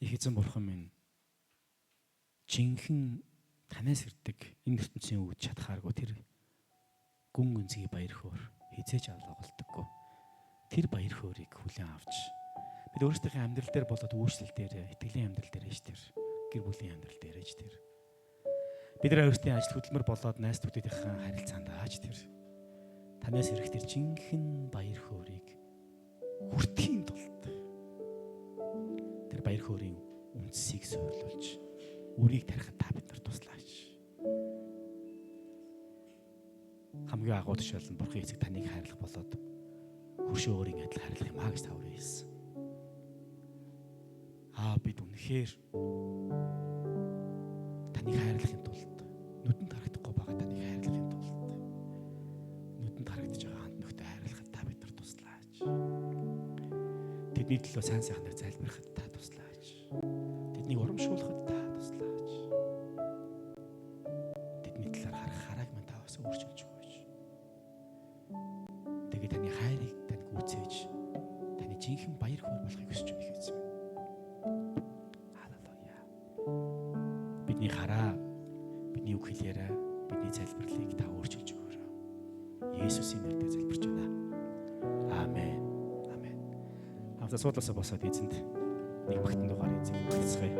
Их эзэн бурхан минь, жинхэнэ танаас ирдэг энэ ертөнцийн үүд чадхааргүй тэр гүн гүнзгий баяр хөөр хизээж алгуулдаггүй. Тэр баяр хөөргийг хүлээн авч бид өөрсдийнхээ амьдрал дээр болоод үйлчлэл дээр, итгэлийн амьдрал дээр ээж тэр, гэр бүлийн амьдрал дээр ээж тэр. Бид нар өөрсдийн ажил хөдөлмөр болоод найз нөхдөдийнхээ харилцаанд ааж тэр. Танаас ирэх тэр жинхэнэ баяр хөөргийг хүртэхийн тулд тэр баяр хөөрийн үндсийг суйрлуулж үрийг тарихад та бидэнд туслаач. Хамгийн агуу тушаал нь бурхан эцэг таныг хайрлах болоод хөршөө өөрийн адил хайрлах юм аа гэж та өөрөө хэлсэн. Бид үнэхээр таныг хайрлахын тулд нүдэнд харагдахгүй байгаа таныг хайрлахын тулд нүдэнд харагдаж байгаа хамт нөхдөд хайрлахад та бидэнд туслаач. Тэдний төлөө сайн сайхнаар залбирахад та туслаач. Тэднийг урамшуулахад та туслаач. Тэдний талаар харах харааг минь та бас өөрчилж өгөөч. Тэгээд таны хайрыг танд гүйцээж таны жинхэнэ баяр хөөр болохыг хүсэж байна гэсэн. Халелуя. Бидний хараа, бидний үг хэлээрээ бидний залбирлыг та өөрчилж өгөөрэй. Есүсийн нэрээр залбирч байна. Амен. За суулаасаа босоод эзэнд нэг багтан дугаар эзэн хэлцгээе.